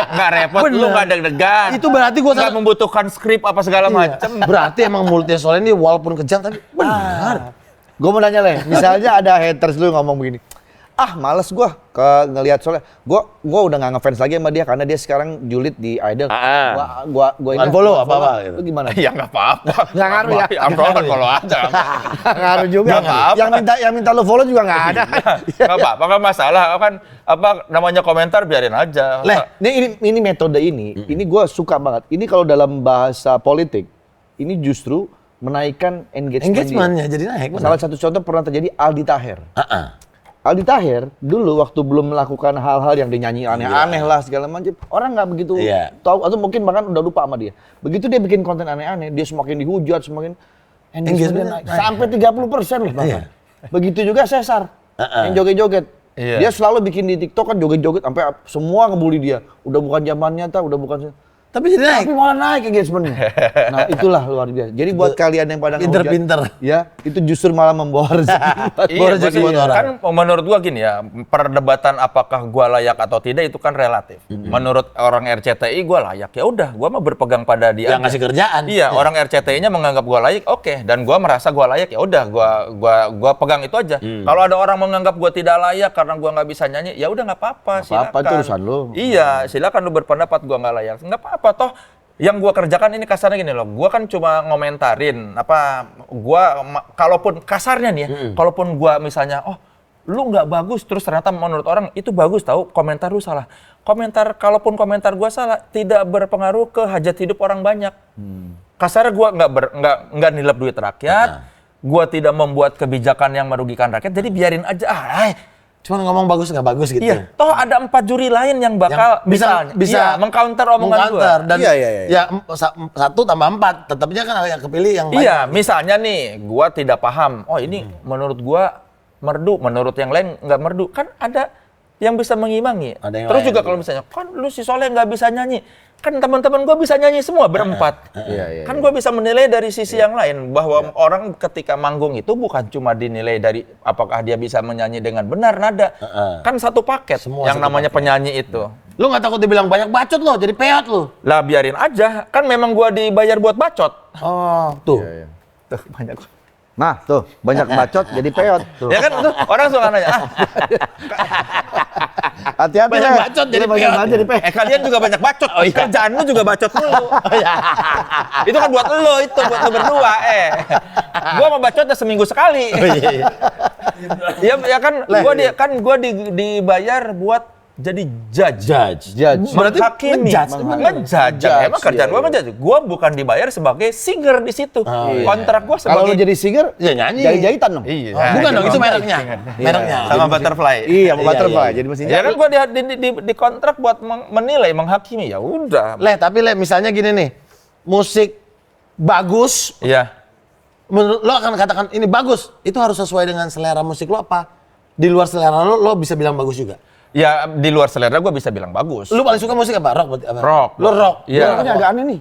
Nggak repot, lu Bener. nggak deg-degan. Itu berarti gua nggak membutuhkan skrip apa segala macam. Berarti emang mulutnya soalnya ini walaupun kejam tapi benar. Gue mau nanya Le, misalnya ada haters lu ngomong begini, males gua ngelihat Soleh. Gua udah nggak ngefans lagi sama dia karena dia sekarang julid di Idol. Gua ini Unfollow apa-apa gitu. Lu gimana? Ya nggak apa-apa. Nggak ngaruh ya? Unfollow kalau ada. Ngaruh juga. Nggak apa-apa. Yang minta lu follow juga nggak ada. Nggak apa-apa, nggak masalah. Kan apa namanya komentar biarin aja. Leh, Ini metode ini gua suka banget. Ini kalau dalam bahasa politik, ini justru menaikkan engagement. engagementnya jadi naik. benar. Salah satu contoh pernah terjadi Aldi Taher. Heeh. Aldi Taher dulu waktu belum melakukan hal-hal yang dinyanyi aneh-aneh lah segala macam, orang nggak begitu Iya. tahu atau mungkin bahkan udah lupa sama dia. Begitu dia bikin konten aneh-aneh, dia semakin dihujat, semakin Engagement-nya engagement naik sampai 30% loh bahkan. Begitu juga Cesar yang joget-joget. Iya. Dia selalu bikin di TikTok kan joget-joget sampai semua ngebully dia. Udah bukan zamannya udah bukan. Tapi jadi naik. Tapi malah naik engagementnya. Nah itulah luar biasa. Jadi buat kalian yang pada ngehujat, Pinter-pinter. ya itu justru malah membawa rezeki. Iya, Baru rezeki buat maksudnya orang. kan menurut gua gini ya, perdebatan apakah gua layak atau tidak itu kan relatif. Menurut orang RCTI gua layak, ya udah, gua mah berpegang pada dia. Yang ngasih kerjaan. Iya, orang RCTI-nya menganggap gua layak, oke, dan gua merasa gua layak, ya udah, gua pegang itu aja. Kalau ada orang menganggap gua tidak layak karena gua nggak bisa nyanyi, ya udah nggak apa-apa, Nggak apa-apa, silakan. itu urusan lu. Iya, silakan lu berpendapat gua nggak layak, nggak apa-apa toh. Yang gua kerjakan ini kasarnya gini loh, gua kan cuma ngomentarin kalaupun kasarnya nih ya, kalaupun gua misalnya lu nggak bagus, terus ternyata menurut orang itu bagus tahu, komentar lu salah. Kalaupun komentar gua salah, tidak berpengaruh ke hajat hidup orang banyak. Kasarnya gua nggak nilep duit rakyat, gua tidak membuat kebijakan yang merugikan rakyat, jadi biarin aja. Cuman ngomong bagus nggak bagus gitu. Iya, toh ada 4 juri lain yang bakal bisa mengcounter omongan gua. Dan Iya. 1 tambah 4, tetapnya kan yang kepilih yang banyak. Iya, misalnya nih, gua tidak paham. Oh ini menurut gua merdu, menurut yang lain nggak merdu. Kan ada yang bisa mengimbangi. Ada yang Terus lain juga gitu. kalau misalnya, kan lu si Soleh nggak bisa nyanyi. Kan teman-teman gua bisa nyanyi semua berempat. Iya. Kan gua bisa menilai dari sisi yang lain. Bahwa orang ketika manggung itu bukan cuma dinilai dari apakah dia bisa menyanyi dengan benar nada. Kan satu paket Semua yang satu namanya paket. penyanyi itu. Lu nggak takut dibilang banyak bacot lo, jadi peot lo. Lah biarin aja. Kan memang gua dibayar buat bacot. Oh, tuh. Tuh, banyak. Nah, tuh banyak bacot jadi peot. Tuh. Ya kan tuh, orang suka nanya, Hati-hati Banyak Le. bacot jadi Banyak peot. bacot jadi peot. kalian juga banyak bacot. Kerjaan lu juga bacot mulu. Itu kan buat lo, itu buat lo berdua. Gua mau bacotnya seminggu sekali. Ya kan, gua dibayar buat jadi judge. Berarti Menghakimi, ngejudge. Emang kerjaan gua ngejudge. Gua bukan dibayar sebagai singer di situ. Kontrak gua Kalau lu sebagai jadi singer, ya nyanyi. jahit-jahitan dong. Iya. Bukan dong, itu Gitu. mereknya. Mereknya. sama butterfly. Iya, mau butterfly. iya. Jadi mesin Ya kan gua di kontrak buat menilai, menghakimi. Ya udah. Tapi misalnya gini nih. Musik bagus, Iya. menurut lo akan katakan ini bagus. Itu harus sesuai dengan selera musik lo apa? Di luar selera lo bisa bilang bagus juga. Ya di luar selera gue bisa bilang bagus. Lu paling suka musik apa? Rock berarti apa? Rock. Lo rock. Iya. Makanya agak aneh nih.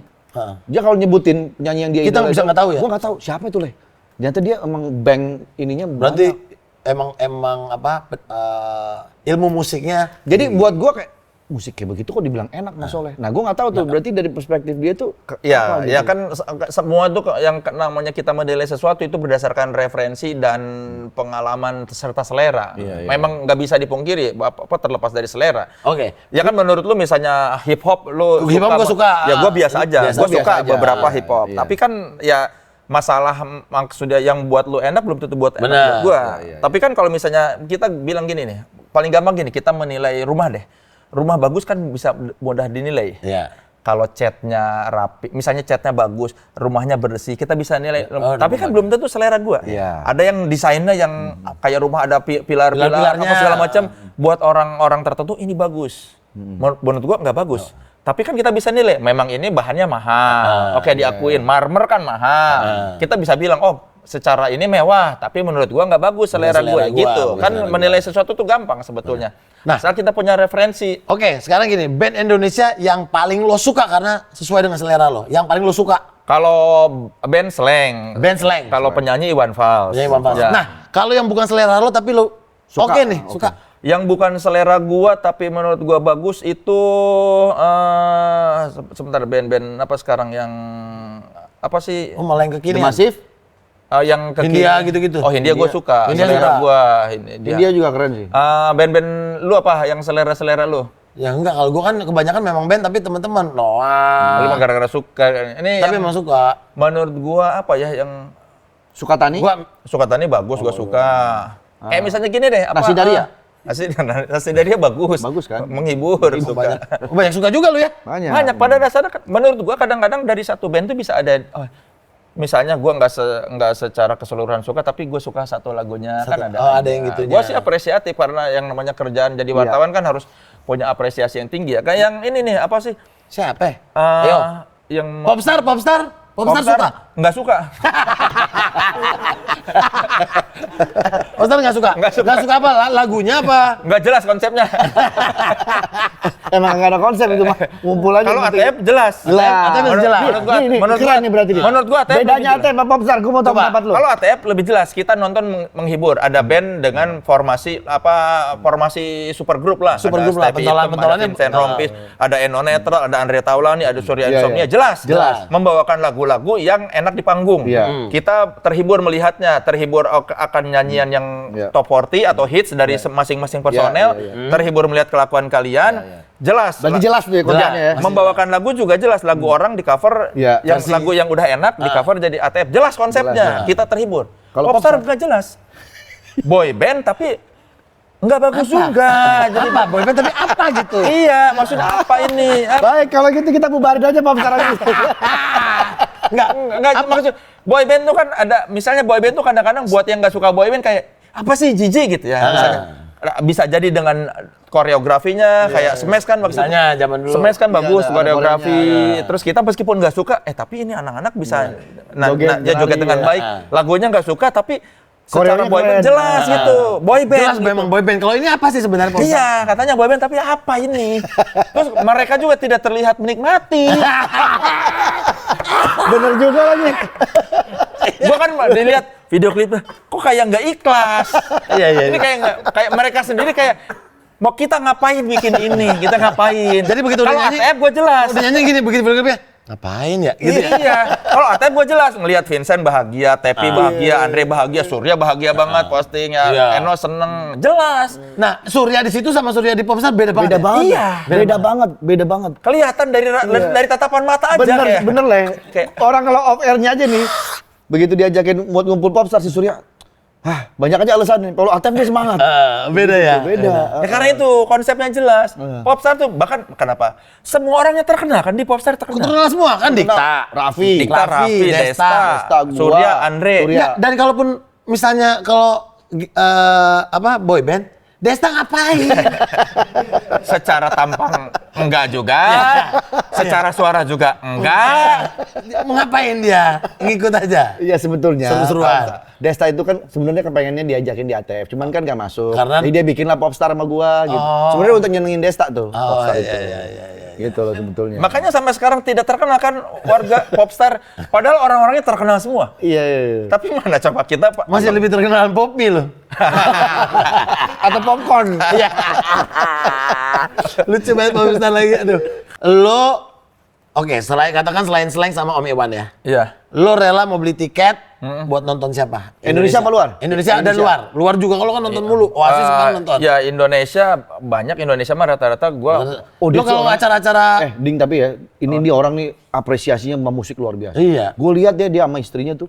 Dia kalau nyebutin penyanyi yang dia Kita idolakan, bisa nggak tahu ya? Gua nggak tahu siapa itu Le. Ternyata dia emang bank ininya Berarti banyak. emang apa ilmu musiknya. Jadi buat gua kayak musik kayak begitu kok dibilang enak Mas Soleh. Nah, gua nggak tahu tuh. Berarti dari perspektif dia tuh Ya, apa ya gitu. kan semua tuh yang namanya kita menilai sesuatu itu berdasarkan referensi dan pengalaman serta selera. Memang nggak bisa dipungkiri apa terlepas dari selera. Oke. Ya kan menurut lu misalnya hip hop lu Hip hop gua suka. Ya gua biasa aja. Biasa Gua suka aja. beberapa hip hop. Iya. Tapi kan ya masalah maksudnya yang buat lu enak belum tentu buat enak Benar. buat gua. Iya. Tapi kan kalau misalnya kita bilang gini nih, paling gampang gini, kita menilai rumah deh. Rumah bagus kan bisa mudah dinilai. Iya. Kalau catnya rapi, misalnya catnya bagus, rumahnya bersih, kita bisa nilai. Oh, Tapi kan rumah belum tentu selera gua. Iya. Ada yang desainnya yang kayak rumah ada pilar-pilar Pilar-pilarnya. apa segala macam, buat orang-orang tertentu ini bagus. Menurut gua nggak bagus. Tapi kan kita bisa nilai, memang ini bahannya mahal. Oke, diakuin, marmer kan mahal. Kita bisa bilang, oh secara ini mewah, tapi menurut gua nggak bagus selera selera gua gua, gitu. bukan Kan selera menilai sesuatu tuh gampang sebetulnya. Nah. Asal kita punya referensi. Oke, sekarang gini, band Indonesia yang paling lo suka karena sesuai dengan selera lo. Yang paling lo suka. Kalau band slang, Band slang. kalau penyanyi Iwan Fals. Ya, Iwan Fals. Ya. Nah, kalau yang bukan selera lo tapi lo Suka. oke nih, suka. Yang bukan selera gua tapi menurut gua bagus itu sebentar, band-band apa sekarang yang apa sih? Oh, malah yang kekinian. Masif. Yang Hindia gitu-gitu. Oh, Hindia gua suka. Hindia Selera suka. gua Hindia. Dia juga keren sih. Band-band lu apa yang selera lu? Ya enggak, kalau gua kan kebanyakan memang band tapi teman-teman. Lu Noah. mah gara-gara suka. Ini Tapi yang memang suka. menurut gua apa ya yang Sukatani. Gua Sukatani bagus, gua suka. Kayak misalnya gini deh, apa? Nasi Daria? Nasi Daria bagus. Bagus kan? Menghibur, suka. banyak. Banyak suka juga lu ya? Banyak. Pada dasarnya menurut gua kadang-kadang dari satu band tuh bisa ada misalnya gua nggak secara keseluruhan suka, tapi gue suka satu lagunya kan ada. Oh, ada yang gitunya. Gua sih apresiatif karena yang namanya kerjaan jadi wartawan kan harus punya apresiasi yang tinggi ya. Kayak yang ini nih apa sih? Siapa? Yo. Yang Popstar suka? Nggak suka. Popstar nggak suka? Nggak suka. Nggak suka apa? Lagunya apa? Nggak jelas konsepnya. Emang nggak ada konsep itu mah. Ngumpul aja. Kalau penting. ATF jelas. ATF jelas. Menurut gua, Ini menurut keren gua, nih berarti dia. menurut gua ATF Bedanya lebih jelas. ATF sama Popstar, gua mau tahu Coba. pendapat lu. Kalau ATF lebih jelas, kita nonton menghibur. Ada band dengan formasi supergroup lah. Supergroup lah, Ada Stevie Hitam, pentolan-pentolannya. ada Vincent Rompis, ada Eno Netral, ada Andre Taulani, ada Surya Iya, Insomnia. iya. Jelas. Jelas. Membawakan lagu-lagu yang enak di panggung. Iya. Kita terhibur melihatnya, terhibur akan nyanyian yang Iya. top 40 atau hits dari masing-masing personel, iya, terhibur melihat kelakuan kalian. Jelas. Berarti jelas tuh ya kerjanya ya. Membawakan lagu juga jelas, lagu orang di cover Iya. yang lagu yang udah enak di cover jadi ATF, jelas konsepnya. Jelas, ya. Kita terhibur. Kalau Popstar nggak jelas. Boy band tapi Nggak bagus juga. Jadi apa boyband tapi apa gitu? Iya, maksudnya apa ini? Baik, kalau gitu kita bubarin aja popstar ini. Enggak maksud boyband tuh kan ada, misalnya boyband tuh kadang-kadang buat yang nggak suka boyband kayak apa sih jijik gitu ya. Misalnya bisa jadi dengan koreografinya kayak Smash kan Misalnya zaman dulu. Smash kan bagus ada koreografi. koreonya, Terus kita meskipun nggak suka, tapi ini anak-anak bisa Joget, joget dengan ya. baik. Lagunya nggak suka tapi secara Koreonya boyband keren. jelas gitu. Boyband. Jelas memang boyband. Kalau ini apa sih sebenarnya? Pak Ustaz? Iya, katanya boyband tapi apa ini? Terus mereka juga tidak terlihat menikmati. Bener juga lagi. Gua kan dilihat video klipnya, kok kayak nggak ikhlas. Iya. Ini kayak mereka sendiri kayak mau kita ngapain bikin ini, kita ngapain. Jadi begitu udah kalau nyanyi, ATF gue jelas. Udah nyanyi gini begitu filmnya. Ngapain ya? Gitu ya. Iya. Kalau ATF gue jelas ngelihat Vincent bahagia, Tepi bahagia, Andre bahagia, Surya bahagia banget postingnya, Iya. Eno seneng, jelas. Nah, Surya di situ sama Surya di Popstar beda banget. Beda ya? banget. Iya. Beda banget. Kelihatan dari tatapan mata aja Bener, kayak. bener Le. Kayak- Orang kalau off air-nya aja nih, begitu diajakin buat ngumpul popstar si Surya, banyak aja alasan nih. Kalau ATF dia semangat. Beda ya. Beda. Ya karena itu konsepnya jelas. Popstar tuh bahkan kenapa? Semua orangnya terkenal kan di Popstar terkenal. Terkenal semua kan Dikta, Raffi. Dikta, Raffi, Desta, Desta, gua, Surya, Andre. Surya. Nggak, dan kalaupun misalnya kalau boyband, Desta ngapain? Secara tampang enggak juga, secara suara juga enggak. Mau ngapain dia? Ngikut aja. Iya sebetulnya. Seru-seruan. Desta itu kan sebenarnya kepengennya diajakin di ATF, cuman kan nggak masuk. Karena- Jadi dia bikinlah popstar sama gua gitu. Oh. Sebenarnya untuk nyenengin Desta tuh, popstar itu. iya. Gitu loh sebetulnya. Makanya sampai sekarang tidak terkenal kan warga Popstar, padahal orang-orangnya terkenal semua. Iya. Tapi mana coba kita Pak? Masih lebih terkenal Poppy loh. Atau popcorn. Iya. Lucu banget Pak Ustaz lagi. Aduh. Lo, oke, selain slang sama Om Iwan ya. Iya. Lo rela mau beli tiket buat nonton siapa? Indonesia apa luar? Indonesia dan luar. Luar juga kalau kan nonton mulu. Oasis sekarang nonton. Ya Indonesia banyak, Indonesia mah rata-rata gua Oh, Lo dia kalau seorang- acara-acara Ding tapi ya, ini dia orang nih apresiasinya sama musik luar biasa. Iya. Gue lihat dia sama istrinya tuh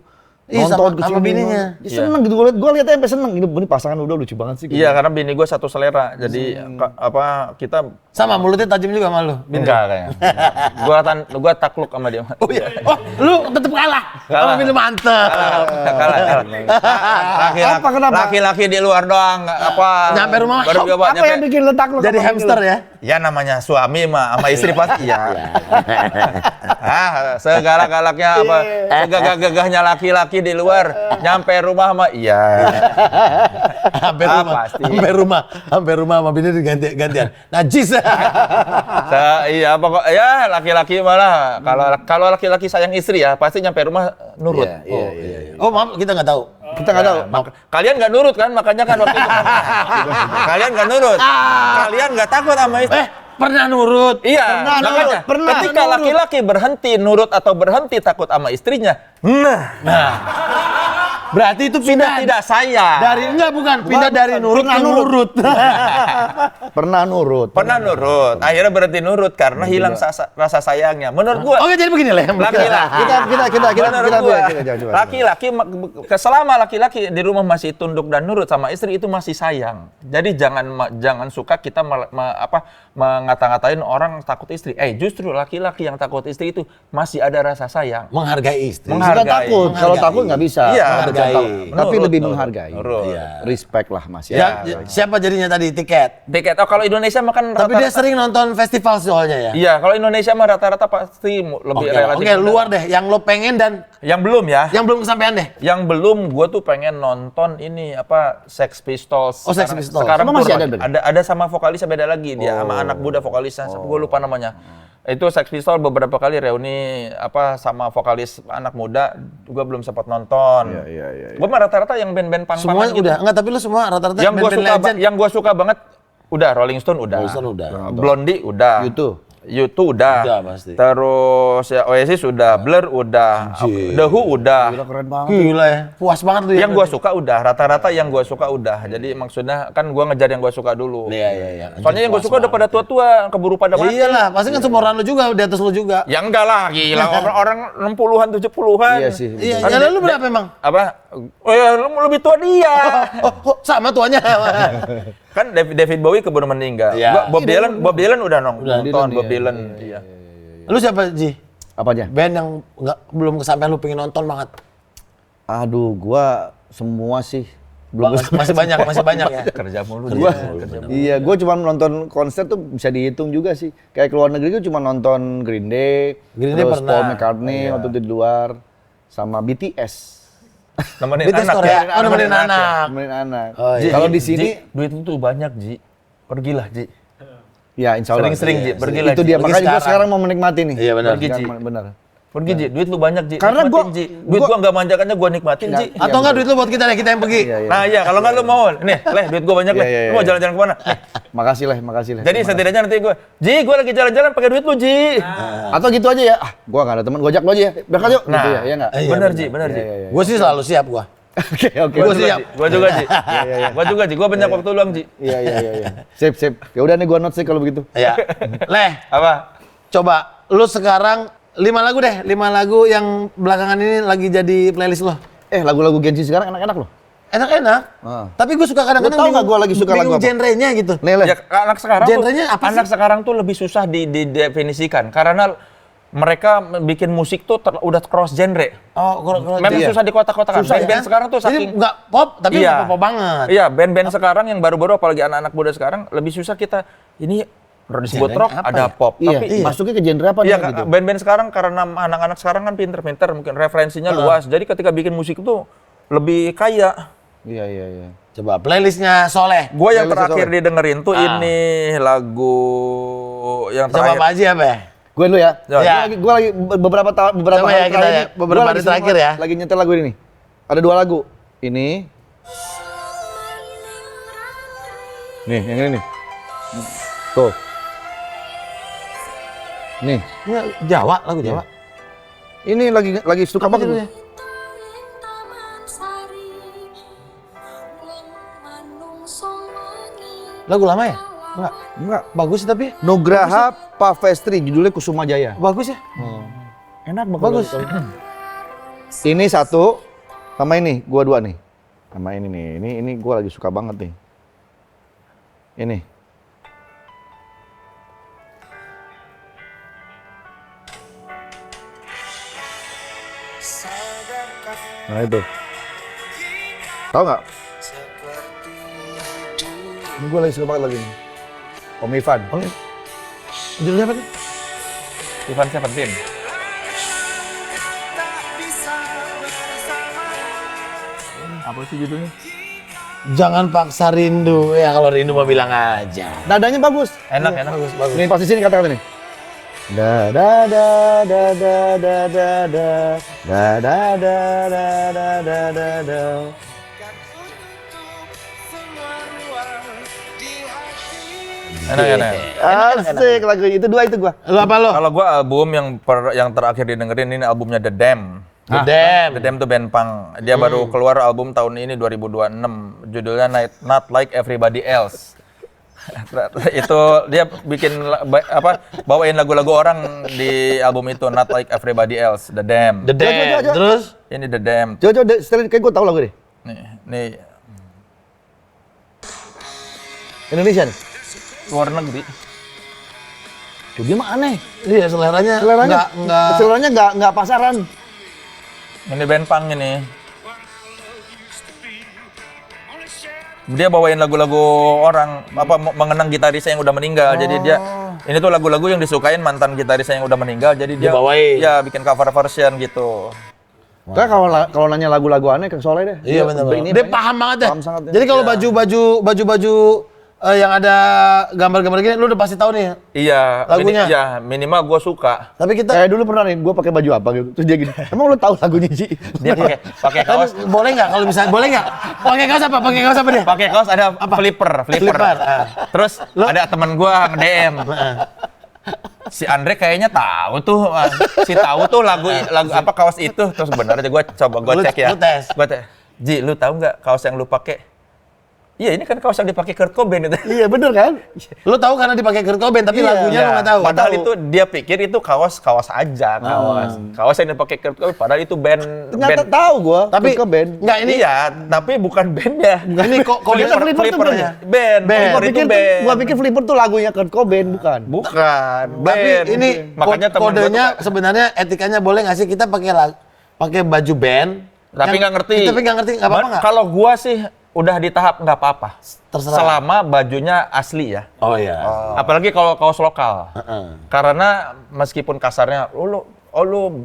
Iya, nonton sama bininya. Dia seneng gitu, gue lihat sampai seneng. Ini pasangan udah lucu banget sih. Iya, karena bini gue satu selera. Jadi kita sama mulutnya tajam juga sama lo. enggak kayaknya. Gua takluk sama dia. Oh iya. Oh, lu tetep kalah. Sama bini mantep. Kalah. Apa, kenapa? Laki-laki di luar doang apa? Nyampe rumah, baru dia buat Apa yang bikin letak lu? Jadi hamster ya. Ya namanya suami mah sama istri pasti ya. Segalak-galaknya apa? Segagah-gagahnya laki-laki di luar nyampe rumah mah iya. Sampai rumah sama bini gantian. Najis. Iya pokok ya laki-laki malah kalau laki-laki sayang istri ya pasti nyampe rumah nurut. Iya. Oh, maaf kita nggak tahu. Kita nggak tahu. Kalian nggak nurut kan, makanya kan waktu itu kalian nggak nurut. Kalian nggak takut sama istri. Pernah nurut. Iya, Pernah makanya nurut, pernah ketika nurut. laki-laki berhenti nurut atau berhenti takut sama istrinya, Berarti itu pindah tidak sayang. pindah dari nurut ke nurut. Pernah nurut. Pernah nurut, akhirnya berhenti nurut karena hilang rasa sayangnya. Menurut gua, Oke, jadi begini Lem. laki-laki. Kita coba. Laki-laki, selama laki-laki di rumah masih tunduk dan nurut sama istri itu masih sayang. Jadi jangan suka kita mengata-ngatain orang takut istri. Justru laki-laki yang takut istri itu masih ada rasa sayang. Menghargai istri. Menghargai. Bukan takut. Kalau takut nggak bisa. Iya, Nggak bisa menghargai. takut. Tapi Nurut, lebih nurut. menghargai. Nurut. Iya. Respect lah Mas Ya, ya. siapa jadinya tadi tiket? Tiket. Kalau Indonesia mah kan Tapi dia sering nonton festival soalnya ya. Iya, kalau Indonesia mah rata-rata pasti lebih relatif. Oke, luar deh. Yang lo pengen dan Yang belum ya. yang belum kesampaian deh. Yang belum, gue tuh pengen nonton ini Sex Pistols. Oh, Sex Pistols. Sekarang Emang masih tuh ada, Ben? ada sama vokalisnya beda lagi dia sama anak muda vokalisnya. Gue lupa namanya. Itu Sex Pistols beberapa kali reuni sama vokalis anak muda. Gue belum sempat nonton. Iya. Gue mah rata-rata yang band-band punk-punkan Semuanya gitu. udah. Enggak, tapi lu semua rata-rata Yang gue band-band suka, legend. yang gue suka banget udah Rolling Stone udah. Rolling Stone udah. Blondie udah. U2 udah. Udah, pasti. Terus ya Oasis udah, Blur udah, Anjir. The Who udah. Keren banget. Gila ya. Puas banget lu ya. Yang gua suka udah, rata-rata yang gua suka udah. Jadi maksudnya kan gua ngejar yang gua suka dulu. Iya. Soalnya yang gua suka udah pada tua-tua, keburu pada mati. Iyalah, pasti kan seumuran lu juga, di atas lu juga. Ya enggak lah, gila. Orang 60-an, 70-an. Iya sih. Iya, Kan lu berapa emang? Apa? Oh ya, lu lebih tua dia. Oh, sama tuanya. kan David Bowie keburu meninggal. Iya. Bob Dylan udah nonton Bob iya, Dylan. Iya. Lu siapa, Ji? Apanya? Band yang belum kesampaian lu pengen nonton banget. Aduh, gua semua sih belum Masih banyak ya. Kerja mulu Gua, dia. iya, gue cuma nonton konser tuh bisa dihitung juga sih. Kayak keluar negeri gue cuma nonton Green Day, Green Day terus pernah. Paul McCartney waktu itu di luar, sama BTS. Nemenin BTS anak Korea. ya. Oh, nemenin anak. Temenin anak. Oh, iya. Kalau di Ji, sini, duit itu banyak, Ji. Pergilah, Ji. ya insya Allah. Sering-sering, Ji. Pergilah, Itu Ji. dia, Pergi makanya gue sekarang. sekarang mau menikmati nih. Iya, benar. Pergi, Ji. Benar. Pergi, Ji. Duit lu banyak, Ji. Karena Nikmatin, gua- Ji. Duit gua enggak manjakannya gua nikmatin, Ji. Atau enggak duit lu buat kita deh, kita yang pergi. Iya, iya. Nah, iya, kalau enggak lu mau. Nih, duit gua banyak, Iya, Leh. iya, Lu mau iya. jalan-jalan kemana? Makasih lah. Jadi setidaknya nanti gua, Ji, gua lagi jalan-jalan pakai duit lu, Ji. Atau gitu aja ya, gua nggak ada teman, gojek lo aja ya, berangkat yuk. Nah, gitu ya nggak? Iya, bener, bener. Ji, bener, Ji. Gue sih selalu siap gua. Oke, oke. Gua siap. Gua juga, Ji. Gua juga, Ji. Gua banyak waktu luang, Ji. Iya. Sip. Ya udah nih gua note sih kalau begitu. Iya. Leh, Apa? coba lu sekarang 5 lagu deh, 5 lagu yang belakangan ini lagi jadi playlist lo. Lagu-lagu Gen Z sekarang enak-enak loh. Enak-enak. Tapi gue suka kadang-kadang Lu tahu nggak gua lagi suka lagu bingung apa? genrenya gitu. Nih, Ya, anak sekarang Genrenya apa sih? anak sekarang tuh lebih susah didefinisikan karena mereka bikin musik tuh udah cross genre. Oh, kalau Memang susah di kotak-kotakan. Susah, Band-band ya? sekarang tuh Jadi saking nggak pop, tapi nggak pop banget. Iya, band-band sekarang yang baru-baru apalagi anak-anak muda sekarang lebih susah kita ini disebut Genrenya rock, apa ada ya? pop. Iya, Tapi masuknya ke genre apa iya, nih gitu? band-band sekarang karena anak-anak sekarang kan pinter-pinter, mungkin referensinya luas. Jadi ketika bikin musik tuh lebih kaya. Iya. Coba playlistnya Soleh. Gue yang Playlist terakhir Soleh. didengerin tuh ini lagu yang Coba terakhir. Pak Haji apa ya? Gue dulu ya. Ya. Gua lagi beberapa Coba ya, hari kita terakhir ya, nih, beberapa gua hari lagi terakhir seneng ya. banget Lagi nyetel lagu ini nih. Ada 2 lagu. Ini. Nih, yang ini nih. Tuh. Nih. Ini Jawa, lagu Jawa. Ini lagi suka Apa banget. judulnya? Lagu lama ya? Enggak. Bagus sih tapi. Nugraha Pavestri, judulnya Kusuma Jaya. Bagus ya? Enak banget. Bagus. Ini satu, sama ini, gua 2 nih. Sama ini nih, ini gua lagi suka banget nih. Ini. Nah itu. Tahu nggak? Ini gua lagi suka banget lagi nih. Om Ivan. Oh, judulnya apa tuh? Ivan Seventeen. Apa sih judulnya? Jangan paksa rindu. Ya kalau rindu mau bilang aja. Nadanya bagus. Enak, enak. Bagus. Nih pas di sini kata-kata nih. Da da da da da da da da da da da da da da da da. Enak, enak. Asik lagu itu 2 itu gua. Lu apa lo? Kalau gua album yang terakhir didengerin ini albumnya The Dam. The Dam. The Dam tuh band punk. Dia baru keluar album tahun ini 2026. Judulnya Not Like Everybody Else. Itu dia bikin bawain lagu-lagu orang di album itu Not Like Everybody Else. The Dam. The Dam. Coba. Terus? Ini The Dam. Coba setelin kayak gua tahu lagu deh. Nih Indonesia nih. luar negeri. Tuh dia mah aneh. Iya, seleranya Seleranya enggak pasaran. Ini band punk ini. Dia bawain lagu-lagu orang mengenang gitarisnya yang udah meninggal. Jadi dia ini tuh lagu-lagu yang disukain mantan gitarisnya yang udah meninggal. Jadi dia Dibawain. ya bikin cover version gitu. Kayak kalau nanya lagu-lagu aneh ke Soleh deh. Iya benar. Dia paham banget ya. Paham sangat, ya. Jadi kalau baju yang ada gambar-gambar gini, lu udah pasti tahu nih. Iya, Lagunya? minimal gue suka. Tapi kita Kayak dulu pernah nih, gue pakai baju apa gitu. Terus dia gini, emang lu tahu lagunya sih? Dia pakai kaos, boleh nggak kalau misalnya boleh nggak? Pakai kaos apa? Pakai kaos apa dia? pakai kaos ada flipper. Flipper, ah. Terus ada teman gue nge-DM. Si Andre kayaknya tahu tuh, tahu tuh lagu apa kaos itu. Terus benar aja gue coba gue Lu- cek ya. lu tes. Gue tes. Ji, lu tahu nggak kaos yang lu pakai? Iya, ini kan kaos yang dipakai Kurt Cobain itu. Iya bener kan? Lu tahu karena dipakai Kurt Cobain, tapi Iya. lagunya lu nggak tahu. Padahal itu dia pikir itu kaos aja, kaos yang dipakai Kurt Cobain. Padahal itu band. Ternyata tahu gua. Tapi Kurt Cobain. nggak ini Iya, tapi bukan bandnya. ini kok Ternyata Flipper tuh Flippernya. band. Band. Flipper itu band. Gua pikir Flipper tuh lagunya Kurt Cobain, bukan. Bukan. tapi Band. ini makanya temen gua tuh kodenya sebenarnya etikanya boleh nggak sih kita pakai baju band Tapi nggak ngerti. Tapi nggak ngerti, nggak apa-apa nggak? Kalau gua sih udah di tahap nggak apa-apa. Terserah. Selama bajunya asli ya. Oh iya. Apalagi kalau kaos lokal. Heeh. Karena meskipun kasarnya lu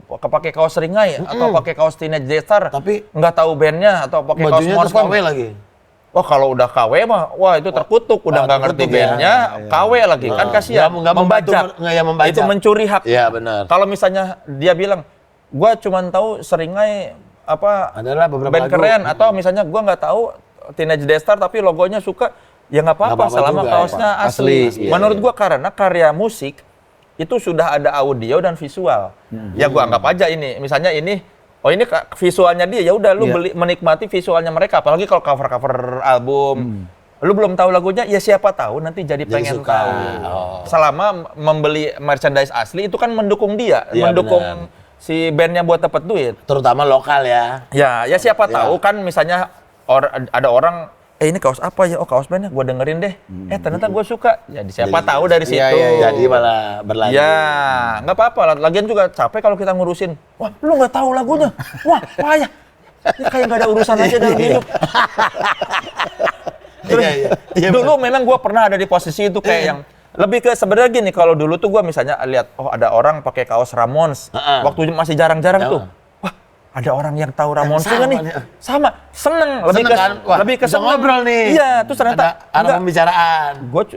pakai kaos seringai atau pakai kaos Teenage Star, Tapi nggak tahu bandnya atau pakai kaos bajunya terus Morcom. KW lagi. Wah kalau udah KW mah, wah itu terkutuk, udah nggak ngerti terkutuk ya. bandnya, KW lagi kan kasihan, Nggak membantu, nggak ya membajak. Itu mencuri hak. Iya benar. Kalau misalnya dia bilang, gua cuma tahu seringai apa Adalah beberapa band lagu. keren, atau misalnya gua nggak tahu Teenage Star tapi logonya suka, ya nggak Nggak apa-apa apa-apa selama juga, kaosnya ya. asli. Asli, iya, Menurut gua karena karya musik itu sudah ada audio dan visual. Ya gua anggap aja ini, misalnya ini, oh ini visualnya dia, ya udah lu Iya. beli menikmati visualnya mereka. Apalagi kalau cover-cover album, lu belum tahu lagunya, ya siapa tahu nanti jadi pengen suka. tahu. Selama membeli merchandise asli itu kan mendukung dia, Iya, mendukung benar. si bandnya buat dapat duit. Terutama lokal ya. Ya siapa tahu kan misalnya ada orang, ini kaos apa ya? Oh kaos bandnya, gua dengerin deh. Ternyata gua suka. Ya siapa tahu dari situ. Jadi malah berlanjut. Ya, nggak apa-apa. Lagian juga capek kalau kita ngurusin. Wah, lu nggak tahu lagunya. Wah, payah. Ini kayak nggak ada urusan aja dalam hidup. Terus, Iya, dulu memang gue pernah ada di posisi itu kayak yang lebih ke sebenarnya gini, kalau dulu tuh gue misalnya lihat, oh ada orang pakai kaos Ramones, waktu masih jarang-jarang tuh. Wah, ada orang yang tahu Ramones sama juga nih. nih. Sama, seneng. Lebih Seneng ke kan? Wah, lebih ke bisa seneng. ngobrol nih. Iya, terus ternyata Ada pembicaraan.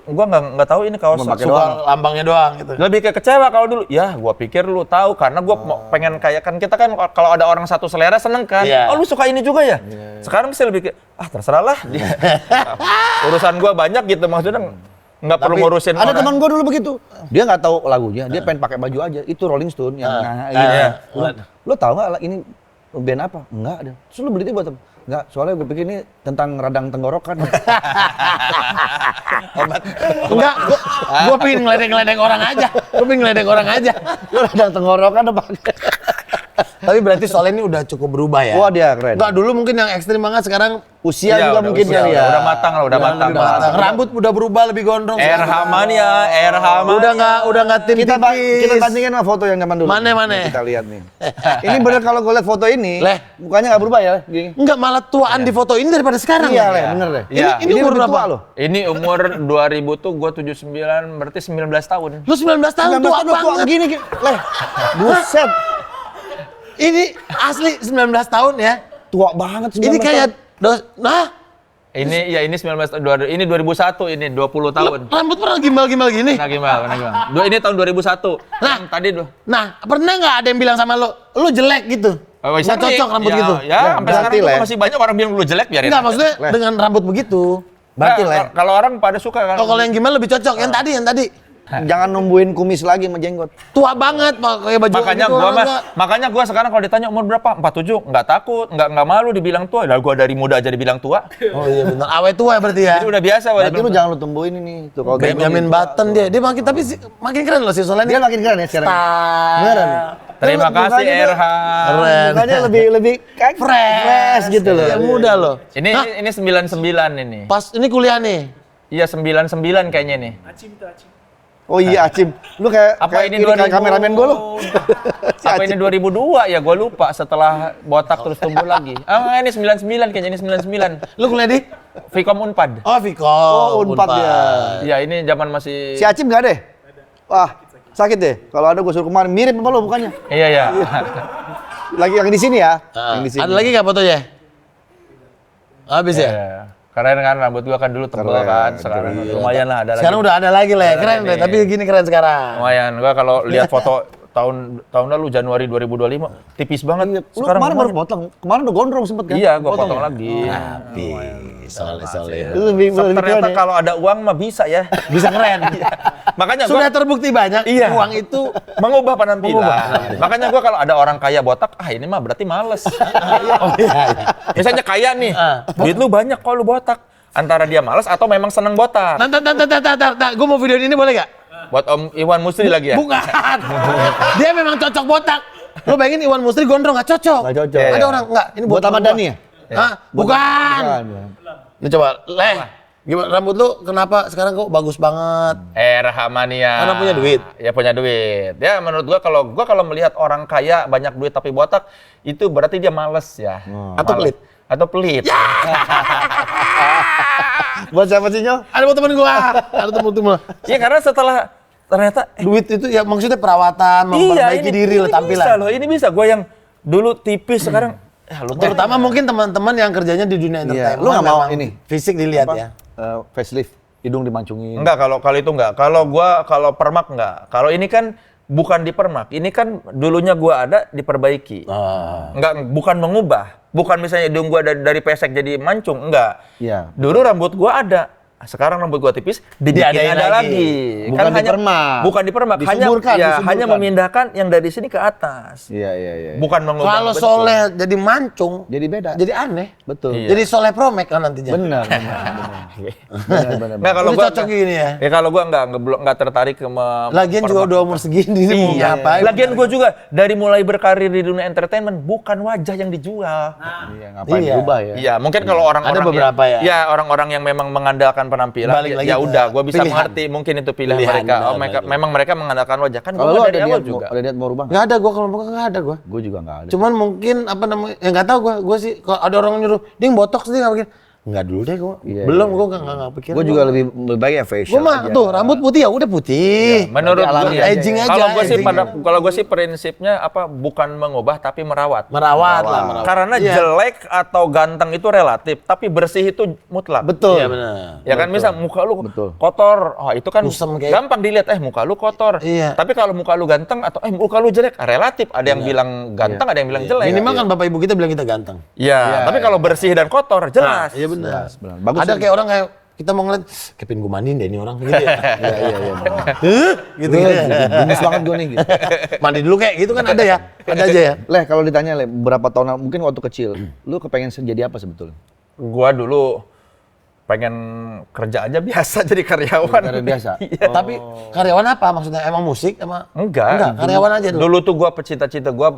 gue nggak tahu ini kaos Cuma pakai Suka doang. lambangnya doang gitu. lebih ke kecewa kalau dulu. Ya, gua pikir lu tahu karena gua pengen kayak kan kita kan kalau ada orang satu selera seneng kan. Iya. Oh, lu suka ini juga ya? Sekarang sih lebih ke terserah lah. Urusan gua banyak gitu maksudnya nggak perlu ngurusin Ada orang. teman gua dulu begitu. Dia nggak tahu lagunya, dia pengen pakai baju aja. Itu Rolling Stone yang iya. Lo tahu nggak ini band apa? Enggak ada. Terus lu beli itu buat apa? Enggak, soalnya gue pikir ini tentang radang tenggorokan. Enggak, gua pengen ngeledek-ngeledek orang aja. Gua pengen ngeledek orang aja. Lu radang tenggorokan apa? Tapi berarti soal ini udah cukup berubah ya. Wah, dia keren. Enggak, dulu mungkin yang ekstrim banget, sekarang Usia Iya, juga udah mungkin usia, kali ya. udah matang lah, udah matang. lebih matang. Rambut udah berubah lebih gondrong. Erhamania. Udah nggak tim Kita tipis. bandingin sama foto yang zaman dulu. Mana? Kita lihat nih. Ini bener kalau gue lihat foto ini, Leh. mukanya nggak berubah ya, gini. Enggak, malah tuaan di foto ini daripada sekarang. Iya, ya? Leh, bener deh. Iya. Ini umur lebih tua berapa? loh. Ini umur 2000 tuh gua 79, berarti 19 tahun. Lu 19 tahun 19 tua tahun udah tua banget. gini, Leh. Buset. Ini asli 19 tahun ya. Tua banget 19 Ini kayak Ini 19 ini 2001 ini 20 tahun. rambut pernah gimbal-gimbal gini. Nah, gimana? Ini tahun 2001. Nah. Yang tadi tuh. Nah, pernah nggak ada yang bilang sama lu jelek gitu? Nggak cocok rambut ya, gitu. Ya, sampai berarti, sekarang Le. juga masih banyak orang bilang lu jelek, biarin. Enggak, maksudnya Leh. dengan rambut begitu. Berarti, Nggak, Leh. kalau orang pada suka kan. Oh, kalau yang gimbal lebih cocok. Yang tadi. Jangan numbuhin kumis lagi sama jenggot. Tua banget pakai baju Makanya gitu, gua orang mah, nggak- makanya gua sekarang kalau ditanya umur berapa? 47, nggak takut, nggak malu dibilang tua. Lah gua dari muda aja dibilang tua. Oh iya benar. Awet tua berarti ya. Jadi udah biasa gua Berarti lu dibilang jangan lu tumbuhin ini. Tuh kalau Benjamin Button dia makin tapi makin keren loh sih soalnya. Dia makin keren ya sekarang. Beneran nih. Terima kasih Mukanya tuh- Erhan. Keren. Mukanya lebih kayak fresh gitu loh. Ya muda loh. Ini 99 ini. Pas ini kuliah nih. Iya 99 kayaknya nih. Oh iya, Acim. Lu kayak Apa kayak ini kayak 2000? kameramen gua lu. Apa ini 2002 ya? Gua lupa setelah botak terus tumbuh lagi. Ini 99 kayaknya ini 99. Lu kuliah di? Vkom Unpad. Oh, Viko. Oh, Unpad dia. Iya, ini zaman masih Si Acim nggak deh? Wah, sakit deh. Kalau ada gua suruh kemarin mirip sama lu bukannya. Iya. Lagi yang di sini ya. Yang di sini. Ada lagi nggak fotonya? Habis ya? Iya. Keren kan rambut gua kan dulu tebal Keren, kan. Sekarang lumayan lah ada Sekarang lagi. udah ada lagi Le. Keren nih. Le, tapi gini keren sekarang. Lumayan. Gua kalau lihat foto tahun lalu Januari 2025 tipis banget. Lu kemarin baru potong. Kemarin udah gondrong sempet kan? Iya, gua potong ya? lagi. Tapi soleh. Itu lebih keren Ternyata ya. kalau ada uang mah bisa ya. Bisa keren. Makanya Sudah gua terbukti banyak Iya. uang itu mengubah penampilan. Makanya gua kalau ada orang kaya botak, ini mah berarti males. oh iya. Misalnya kaya nih, duit lu banyak kok lu botak. antara dia malas atau memang seneng botak. Nah, gue mau video ini boleh gak? Buat Om Iwan Musri lagi ya? Bukan. Dia memang cocok botak. Lo bayangin Iwan Musri gondrong gak cocok. Nggak cocok. Ada Iya. orang enggak. Ini Buat Ahmad Dhani ya? Hah? Bukan. Ini coba, gimana rambut lu kenapa sekarang kok bagus banget? Rahamania. Karena punya duit. Ya punya duit. Ya menurut gua kalau melihat orang kaya banyak duit tapi botak, itu berarti dia males ya. Atau pelit? Atau pelit. Buat siapa sih, Nyo? Ada temen gua. Ada temen-temen. Ya karena setelah ternyata Duit itu ya maksudnya perawatan, memperbaiki diri lo tampilan. Bisa loh, ini bisa. Gua yang dulu tipis sekarang lu Terutama mungkin teman-teman yang kerjanya di dunia entertainment. Lu nggak mau memang ini? Fisik dilihat ya. Facelift, hidung dimancungin. enggak kalau itu enggak. Kalau permak enggak. Kalau ini kan bukan dipermak. Ini kan dulunya gua ada diperbaiki. Enggak, bukan mengubah. Bukan misalnya hidung gua dari pesek jadi mancung, enggak. Iya. Dulu rambut gua ada. Sekarang rambut gua tipis, dibikin Diadain ada lagi. lagi. Bukan dipermak. Bukan dipermak, Disuburkan. hanya memindahkan yang dari sini ke atas. Iya. Bukan mengubah. Kalau betul. soleh jadi mancung, Jadi beda. jadi aneh. Betul. Iya. Jadi soleh promek kan nantinya. Benar. Enggak, kalau Lu gua cocok gini ya. Ya kalau gua enggak tertarik ke Lagian juga udah umur segini mau Iya. ngapain? Lagian gue juga dari mulai berkarir di dunia entertainment bukan wajah yang dijual. Iya, ngapain Iya. berubah ya? Iya, mungkin kalau orang-orang Ada beberapa ya. Ya, orang-orang yang memang mengandalkan penampilan Balik lagi ya ke udah, gue bisa pilihan. mengerti mungkin itu pilihan Pilihan, mereka. benar, Mereka benar. memang mereka mengandalkan wajah kan Kalau gue lu dari ada awal niat, juga. ada niat mau rubah? Nggak ada gua kalau muka nggak ada gua. Gue juga nggak ada. Cuman mungkin apa namanya? Ya nggak tahu gua sih kalau ada orang nyuruh, "Ding botox sih nggak bikin." Enggak dulu deh gua. Iya, Belum iya. gua nggak pikir. Gue juga lebih baik ya facial. Gua mah aja. tuh rambut putih ya udah putih. Menurut Tapi alami gue aja aging ya. aja. aging. kalau gue sih prinsipnya apa bukan mengubah tapi merawat. Merawat lah, merawat. Karena Iya. jelek atau ganteng itu relatif, tapi bersih itu mutlak. Betul. Iya benar. Ya kan misal muka lu Betul. kotor, oh itu kan Kusam kayak- gampang dilihat muka lu kotor. Iya. Tapi kalau muka lu ganteng atau muka lu jelek, relatif. Ada yang bilang ganteng, ada yang bilang jelek. Minimal kan bapak ibu kita bilang kita ganteng. Iya, tapi kalau bersih dan kotor jelas. Iya benar. Benar. Bagus. Ada sih. kayak orang kayak kita mau ngeliat, Kevin gue mandiin deh ini orang gitu ya. Iya. Gitu ya. Gemes banget gue nih. Gitu. Mandi dulu kayak gitu kan ada ya. Ada aja ya. Leh, kalau ditanya Leh, berapa tahun mungkin waktu kecil, lu kepengen jadi apa sebetulnya? Gua dulu pengen kerja aja biasa jadi karyawan. Karya biasa. Iya. Tapi karyawan apa maksudnya? Emang musik sama? Enggak. Karyawan aja dulu. Dulu tuh gua cita-cita gua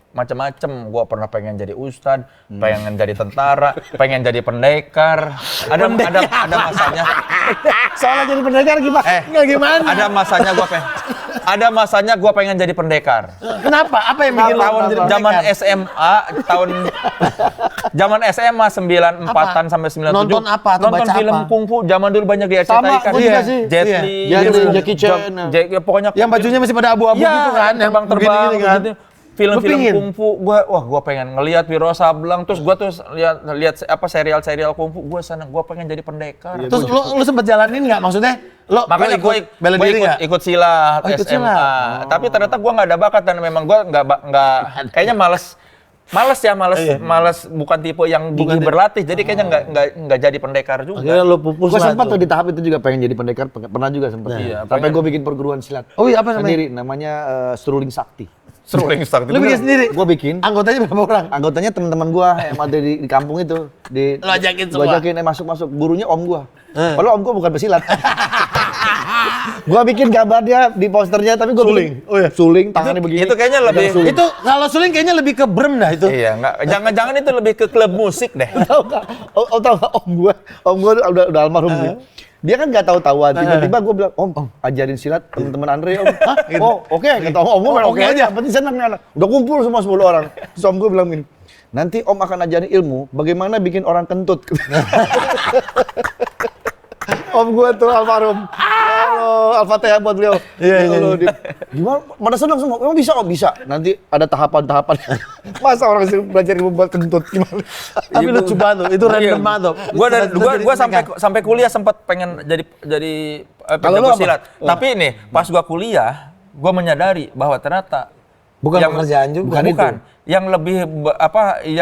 macam-macam. Gua pernah pengen jadi ustad, pengen jadi tentara, pengen jadi pendekar. Ada masanya. Soalnya jadi pendekar gimana? Nggak gimana? Ada masanya gua pengen jadi pendekar. Kenapa? Apa yang bikin lo Tahun jadi zaman pendekar? SMA, zaman SMA 94-an sampai 97. Nonton apa atau Nonton baca film apa? kungfu zaman dulu banyak di RCTI Sama, kan. gua juga sih. Jet Iya. Li, Jet Li, gitu. Jackie Chan. Ya, pokoknya Yang bajunya masih pada abu-abu Iya, gitu kan? Yang terbang begini-gini kan? gitu. Film-film Lu pingin? kungfu, gua pengen ngelihat Wiro Sableng, terus gua tuh lihat apa serial kungfu, gua seneng, gua pengen jadi pendekar. Terus lu sempet jalanin nggak? Maksudnya Makanya lu bela diri nggak? ikut silat, Oh, ikut SMA. silat. Tapi ternyata gua nggak ada bakat dan memang gua nggak kayaknya males bukan tipe yang gigih berlatih. Jadi kayaknya nggak jadi pendekar juga. Akhirnya lu pupus Gue lah sempat tuh. tuh di tahap itu juga pengen jadi pendekar, pernah juga sempat. Iya, Sampai gue bikin perguruan silat. Oh iya, apa namanya? Sendiri, namanya Seruling Sakti. Seruling sakti. Lu bikin sendiri? Gue bikin. Anggotanya berapa orang? Anggotanya teman-teman gua yang ada di kampung itu. Lu ajakin Gua semua? ajakin, masuk-masuk. Gurunya om gua. Padahal om gua bukan pesilat. Gua bikin gambarnya di posternya, tapi gua Suling? bikin, oh ya, suling, tangannya begini. Itu kayaknya lebih Itu kalau suling kayaknya lebih ke brem dah itu. Iya, jangan-jangan itu lebih ke klub musik deh. Tahu nggak? Tahu nggak om gua udah almarhum sih. Dia kan nggak tahu-tahuan. Tiba-tiba gua bilang, om, ajarin silat teman-teman Andre om. Hah? Oh, oke. Kata om gua bilang, oke aja. Penting senang nih anak. Udah kumpul semua 10 orang. Terus om gua bilang gini, nanti om akan ajarin ilmu bagaimana bikin orang kentut. Om gua tuh almarhum. Halo, Al-Fatihah buat beliau. Iya. Gimana? Mana senang semua? Emang bisa? Oh bisa. Nanti ada tahapan-tahapan. Masa orang belajar ilmu buat kentut gimana? Tapi lucu banget tuh, itu random banget tuh. Gua sampai kuliah sempat pengen jadi Kalau lu penjago apa? silat. Tapi nih, pas gua kuliah, gua menyadari bahwa ternyata Bukan pekerjaan juga. Bukan. yang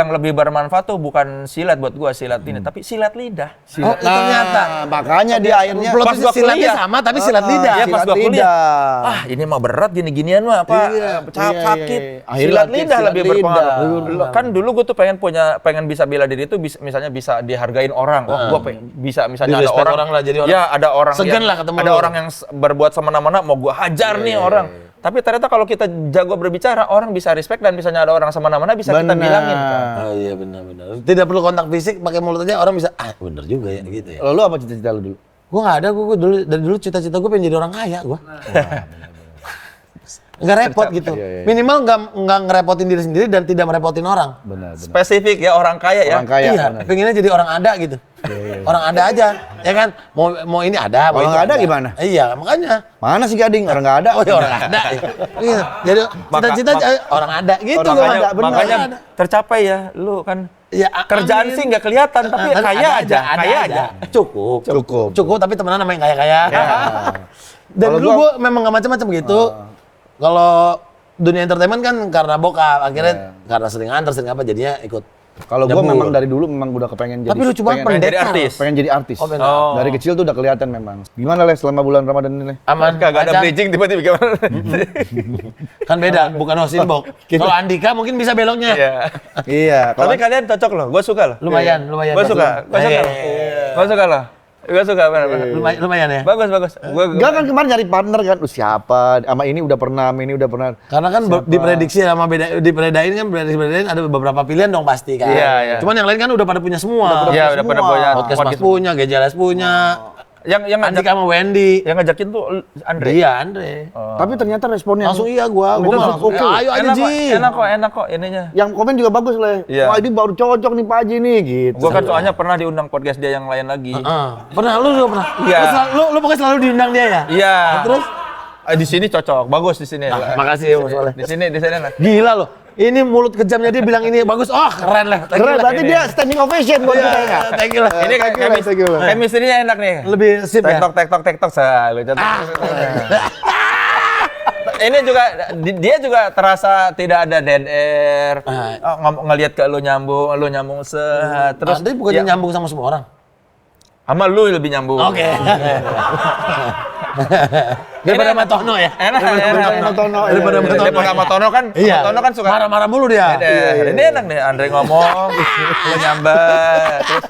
lebih bermanfaat tuh bukan silat buat gua silat ini, tapi silat lidah. Silat. ternyata. Makanya dia akhirnya Plot pas twist gua silatnya kuliah. sama tapi silat lidah. Iya, pas gua Silat kuliah. lidah. Ini mah berat gini-ginian mah sakit. Iya. Akhirnya Silat latih lidah silat lebih lidah. berpengaruh. Kan dulu gua tuh pengen bisa bela diri itu misalnya bisa dihargain orang. Gua bisa misalnya ada Di-respect orang orang lah, jadi orang ya ada orang segan yang lah ketemu ada lu. orang yang berbuat semena-mena mau gua hajar nih orang. Tapi ternyata kalau kita jago berbicara, orang bisa respect dan misalnya ada orang semena-mena bisa kita Benar. bilangin kan. Oh iya benar-benar. Tidak perlu kontak fisik, pakai mulut aja orang bisa bener juga ya gitu ya. Lalu apa cita-cita lu dulu? Gua nggak ada, gua dulu dari dulu cita-cita gua pengen jadi orang kaya gua. Nggak repot gitu. Iya. Minimal nggak ngerepotin diri sendiri dan tidak merepotin orang. Benar. Spesifik ya orang kaya ya. Orang kaya. Iya, benar. pengennya jadi orang ada gitu. Orang ada aja, ya kan? Mau ini ada, mau Kalau itu nggak ada gimana? Iya, makanya. Mana sih Gading? Orang nggak ada. Oh ya orang ada. Iya. Jadi cita-cita orang ada gitu gua. Makanya, Bener. makanya Ada. tercapai ya lu kan. Ya, Kerjaan amin. sih nggak kelihatan tapi Ada kaya aja, ada kaya aja. Cukup. Cukup tapi temenan sama yang kaya-kaya. Dan Kalau dulu gua- gua memang gak macam-macam gitu. Kalau dunia entertainment kan karena bokap, akhirnya karena sering antar, sering apa jadinya ikut. Kalau gua nyebur. memang dari dulu memang udah kepengen jadi. Tapi lucu banget pengen- jadi pendekar. artis. Pengen jadi artis. Oh, pengen. Oh. Dari kecil tuh udah kelihatan memang. Gimana Les selama bulan Ramadan ini? Les? Aman, Kagak ada lancar. bridging tiba-tiba gimana? Kan beda, bukan Hosinbok. Kalau Andika mungkin bisa beloknya. Iya. Iya. Tapi kalian cocok loh, gue suka loh. Lumayan. Gue suka, gue suka. Gue suka loh. Gue suka benar-benar. Lumayan ya. Bagus. Enggak kan kemarin nyari partner kan, siapa? Sama ini udah pernah, sama ini udah pernah. Karena kan diprediksi sama dipredain kan bedain ada beberapa pilihan dong pasti kan. Iya. Cuman yang lain kan udah pada punya semua. Iya, udah pada punya. Podcast Mas punya, GJLS punya. Yang Andika sama Wendy. yang ngajakin tuh Andre. Iya, Andre. Tapi ternyata responnya Langsung iya gua malah langsung oke. ayo aja Ji. Enak kok ininya. yang komen juga bagus Le. Iya. Wah ini baru cocok nih Pak Haji nih gitu. Gue kan soalnya pernah diundang podcast dia yang lain lagi. Pernah lu juga pernah? Iya. Lu pokoknya selalu diundang dia ya? Iya. Terus? Di sini cocok, bagus di sini. Makasih ya Mas Soleh. Di sini enak. Gila loh. Ini mulut kejamnya dia bilang ini bagus. Oh, keren lah. Thank you Keren, lah. berarti dia standing ovation buat kita ya nggak? Thank you lah. Ini kayak thank you, Les. chemistry-nya enak nih. Lebih sip ya. Tektok selalu. Ini juga dia juga terasa tidak ada dead air. Ngelihat ke lu nyambung terus Andre bukannya nyambung sama semua orang? sama lu lebih nyambung. Oke. Daripada sama Tono ya? Enak. Daripada sama Tono kan, Iya. Tono kan suka marah-marah mulu dia. Ini enak nih, Andre ngomong, lu nyamber, terus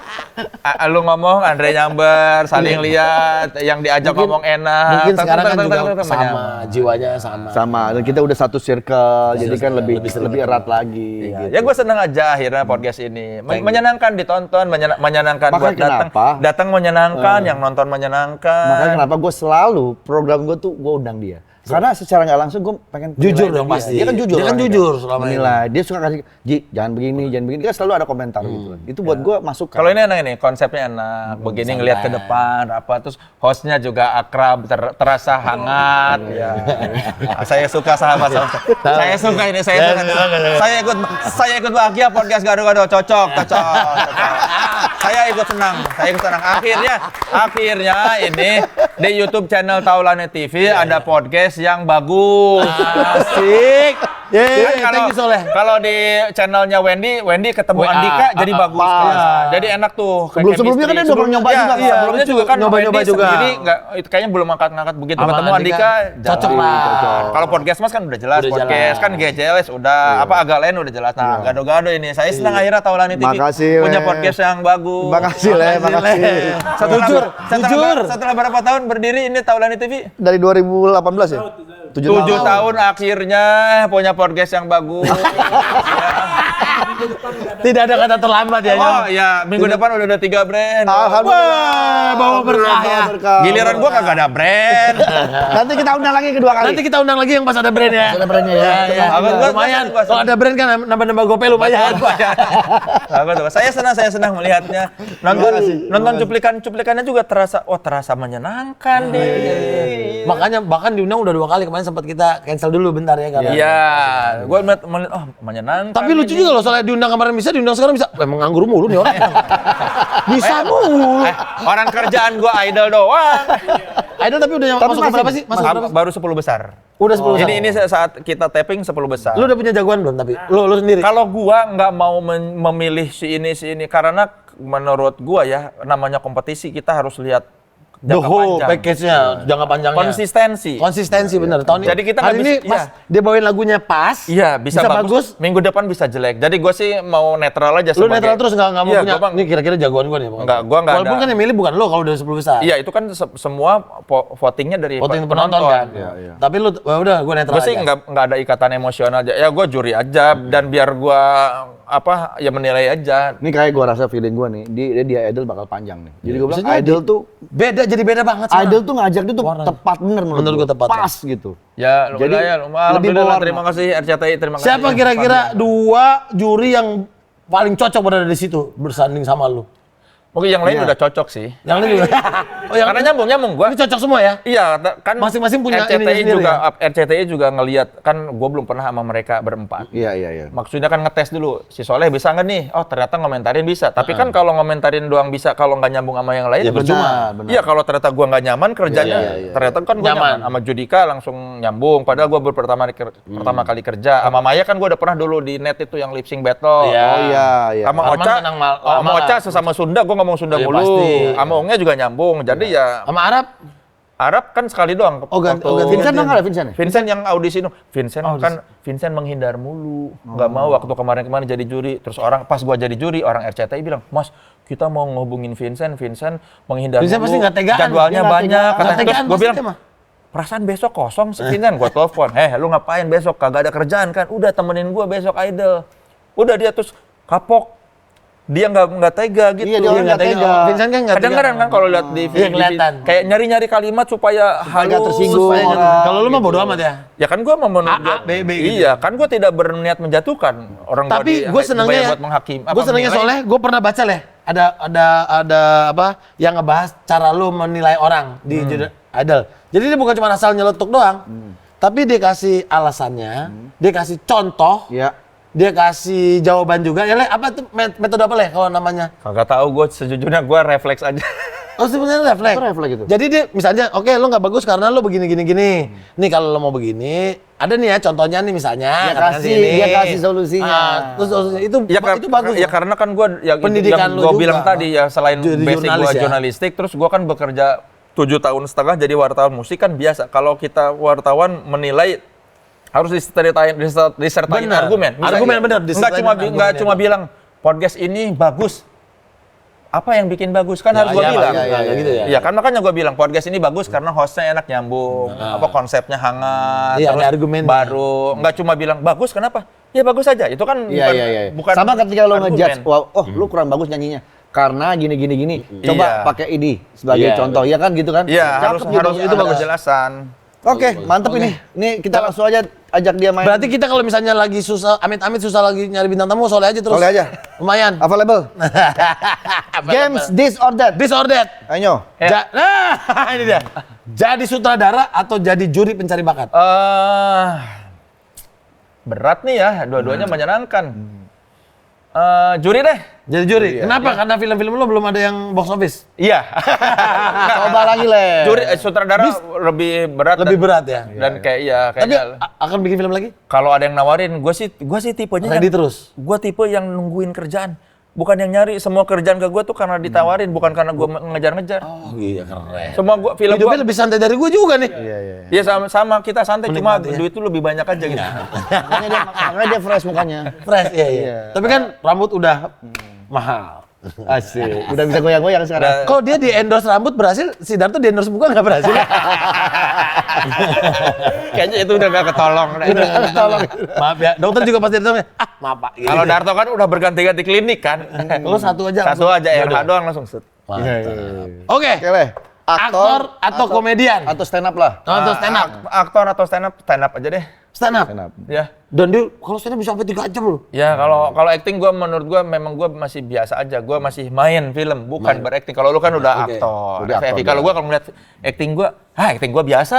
lu ngomong, Andre nyamber, saling lihat, yang diajak ngomong enak. Mungkin sekarang kan juga nyamber. sama, jiwanya sama. Sama, dan kita udah satu circle, jadi kan lebih erat lagi. Iya. Gitu. Ya gue seneng aja akhirnya podcast ini. Menyenangkan ditonton, menyenangkan Makanya buat datang. kenapa? Datang menyenangkan, yang nonton menyenangkan. Makanya kenapa gue selalu program gue tuh gue undang dia. Karena secara nggak langsung gue pengen Jujur penilaian dong dia. pasti. Dia kan jujur. Dia kan orangnya. jujur selama ini. Menilai. Dia suka kasih, Ji jangan begini. Dia kan selalu ada komentar gitu. Itu buat gue masuk. Kalau ini enak ini, konsepnya enak. Begini ngelihat ke depan, apa terus hostnya juga akrab, terasa hangat. Ya. Saya suka sahabat. Saya suka ini, saya ikut bahagia podcast Gado-Gado cocok. Saya ikut senang. Akhirnya ini di YouTube channel Taulani TV ada podcast yang bagus. Asik. Yeay, Kan thank you Soleh. kalau di channelnya Wendy ketemu Andika jadi bagus. Jadi enak tuh. Sebelum-sebelumnya kan dia udah pernah nyoba juga. Iya, sebelumnya juga kan nyoba-nyoba Wendy juga. sendiri itu kayaknya belum angkat-angkat begitu Sama ketemu Andika Andika, cocok jalan. lah. Kalau podcast Mas kan udah jelas Udah podcast jalan. kan GJLS udah apa agak lain udah jelas. Nah, Gado-Gado ini saya senang akhirnya Taulani TV Makasih, punya Le. podcast yang bagus. Makasih Le, makasih. Setelah berapa tahun berdiri ini Taulani TV? Dari 2018 ya? 7 tahun akhirnya punya podcast yang bagus. Tidak ada kata terlambat ya. Oh ya, minggu depan udah ada 3 brand. Alhamdulillah. Bawa berkah ya. Giliran gua kagak ada brand. Nanti kita undang lagi kedua kali. Nanti kita undang lagi yang pas ada brand ya. Ada brandnya ya. Ya, lumayan. Kalau ada brand kan nambah-nambah gopay lumayan. Bagus. Saya senang melihatnya. Nonton cuplikannya juga terasa menyenangkan deh. Makanya bahkan diundang udah 2 kali, kemarin sempat kita cancel dulu bentar ya karena. Iya, gua melihat menyenangkan. Tapi lucu juga loh soalnya diundang kemarin bisa, diundang sekarang bisa. Emang nganggur mulu nih orang. Bisa mulu. Orang kerjaan gua idol doang. Idol tapi udah Tapi masuk ke berapa sih? Masuk ke berapa? Baru 10 besar. Udah 10 besar. Ini saat kita taping 10 besar. Lu udah punya jagoan belum tapi? Lu sendiri? Kalau gua nggak mau memilih si ini karena menurut gua ya namanya kompetisi kita harus lihat The jangka whole panjang. package-nya, jangka panjangnya. Konsistensi. Bener. Tahun ini. Jadi kita hari nggak ini bisa- pas dia bawain lagunya pas. Iya, bisa bagus. Minggu depan bisa jelek. Jadi gua sih mau netral aja Lu sebagai- netral terus nggak mau Iya, punya. gua Ini kira-kira jagoan gua nih. Enggak, gua nggak Walaupun ada. kan yang milih bukan lu kalau udah 10 besar. Iya, itu kan semua votingnya dari Voting penonton kan. Iya. Tapi lu udah gua netral Gue sih aja. nggak ada ikatan emosional aja. Ya gue juri aja dan biar gue ya menilai aja. Ini kayak gua rasa feeling gua nih, dia Idol bakal panjang nih. Jadi gua bilang Bisa jadi. Idol tuh Jadi beda banget sekarang. Idol tuh ngajak dia tuh Warna. tepat bener Menurut gua tepat, Pas gitu. Ya, Jadi, alhamdulillah, lebih berwarna. terima kasih RCTI, terima kasih. Siapa kira-kira dua juri yang paling cocok berada di situ bersanding sama lu? Mungkin yang lain Iya. udah cocok sih. Yang lain juga. Oh, yang Karena nyambung gua. ini cocok semua ya? Iya, kan Masing-masing punya ininya RCTI sendiri juga ya? RCTI juga ngelihat kan gue belum pernah sama mereka berempat. Iya. Maksudnya kan ngetes dulu, si Soleh bisa nggak nih? Oh ternyata ngomentarin bisa. Tapi kan kalau ngomentarin doang bisa, kalau nggak nyambung sama yang lain Ya, percuma. benar. Iya kalau ternyata gua nggak nyaman kerjanya, Iya. ternyata kan gua Nyaman. nyaman. Sama Judika langsung nyambung. Padahal gua pertama kali kerja. Sama Maya kan gua udah pernah dulu di net itu yang lip sync battle. Iya. Oh iya. Sama Arman Ocha, tenang sama malah. Ocha sesama Sunda, gua ngomong Sunda Iya, mulu. pasti. Sama Ongnya juga nyambung. Jadi ya Sama Arab? Arab kan sekali doang. Oh, ganti- Waktu- Vincent dong ada Vincent ya? Vincent yang audisi itu, Vincent menghindar mulu, nggak mau waktu kemarin jadi juri. Terus pas gua jadi juri, orang RCTI bilang, Mas, kita mau ngehubungin Vincent menghindar Vincent mulu. pasti nggak tegaan. Jadwalnya Dia nggak banyak. tegaan. Katanya. Nggak tegaan Terus gua pasti bilang, dia mah. perasaan besok kosong sih Vincent, gua telepon. Lu ngapain besok? Kagak ada kerjaan kan? Udah temenin gua besok Idol. Udah dia terus kapok. Dia nggak tega gitu. Iya, dia orang nggak tega. Vincent kan nggak Kedengeran kan kalau lihat di Iya, kelihatan. kayak nyari-nyari kalimat supaya nggak halus. tersinggung supaya- orang. Kalau lu mah bodo amat ya. Ya kan gua mau A, B, B gitu. Iya, kan gua tidak berniat menjatuhkan orang gua Tapi gue senengnya ya, buat menghakim. gue senengnya soalnya gue pernah baca lah, ada apa yang ngebahas cara lu menilai orang di judul Idol. Jadi dia bukan cuma asal nyeletuk doang, tapi dia kasih alasannya, dia kasih contoh, Iya. dia kasih jawaban juga. Ya Le, apa tuh metode apa Le kalau namanya? Kagak tahu gua sejujurnya gua refleks aja. Oh sebenarnya refleks. Itu refleks gitu. Jadi dia misalnya, oke lu nggak bagus karena lu begini. Nih kalau lu mau begini, ada nih ya contohnya nih misalnya. katakan dia kasih solusinya. Terus solusinya itu itu bagus. Ya karena kan gua Pendidikan yang lu gua juga. bilang tadi ya selain Jadi basic jurnalis gua ya. jurnalistik, terus gua kan bekerja 7 tahun setengah jadi wartawan musik kan biasa. Kalau kita wartawan menilai harus disertai Benar. argumen. Argumen benar, Nggak disertai cuma argumen nggak itu. cuma bilang podcast ini bagus. Apa yang bikin bagus kan harus gua bilang. gitu ya. Iya kan makanya gua bilang podcast ini bagus karena hostnya enak nyambung, apa konsepnya hangat, Iya, terus ada argumennya. baru, nggak cuma bilang bagus kenapa? Ya bagus aja. Itu kan Iya. bukan Sama ketika lo argumen. ngejudge, lu kurang bagus nyanyinya. Karena gini. Coba Iya. pakai ini sebagai Iya. contoh, ya kan gitu kan? Iya, Cakep harus gitu. itu Ada- bagus jelasan. Oke, mantep ini. Ini kita langsung aja ajak dia main. Berarti kita kalau misalnya lagi susah, amit-amit susah lagi nyari bintang tamu, soleh aja terus. Soleh aja. Lumayan. Available. Games this or that. This or that. Ayo. Nah, ini dia. Jadi sutradara atau jadi juri pencari bakat? Berat nih ya, dua-duanya menyenangkan. Juri deh. Jadi juri. Kenapa? Karena film-film lo belum ada yang box office. Iya. Coba lagi, Le. Juri sutradara lebih berat. Lebih berat ya. Dan kayak Tapi kayaknya akan bikin film lagi? kalau ada yang nawarin, gue sih tipenya Ready terus. Gue tipe yang nungguin kerjaan. Bukan yang nyari semua kerjaan ke gue tuh karena ditawarin, bukan karena gue ngejar-ngejar. Oh iya keren. Semua gue film Hidupnya gue, lebih santai dari gue juga nih. ya sama kita santai, cuma Menikmati ya. duit tuh lebih banyak aja gitu. Makanya dia fresh mukanya. Fresh, iya. Tapi kan rambut udah mahal. Asik. Udah bisa goyang-goyang sekarang. Kalau dia di endorse rambut berhasil, si Darto di endorse muka nggak berhasil. Kayaknya itu udah gak ketolong. Tolong. Maaf ya, dokter juga pasti datang. Maaf Pak. Gitu. Kalau Darto kan udah berganti-ganti klinik kan. Kalau satu aja. Satu langsung. aja RH doang langsung set. Mantap. Oke. Oke, Le. Aktor atau komedian? Atau stand up lah. Atau stand up? Aktor atau stand up aja deh. Stand up. Stand up. Ya. Dan dia kalau stand up bisa sampai 3 jam loh. Ya kalau acting gue menurut gue memang gue masih biasa aja. Gue masih main film, bukan berakting. Kalau lu kan udah Oke. aktor. Udah aktor, Kalau udah. gue kalau ngeliat acting gue biasa.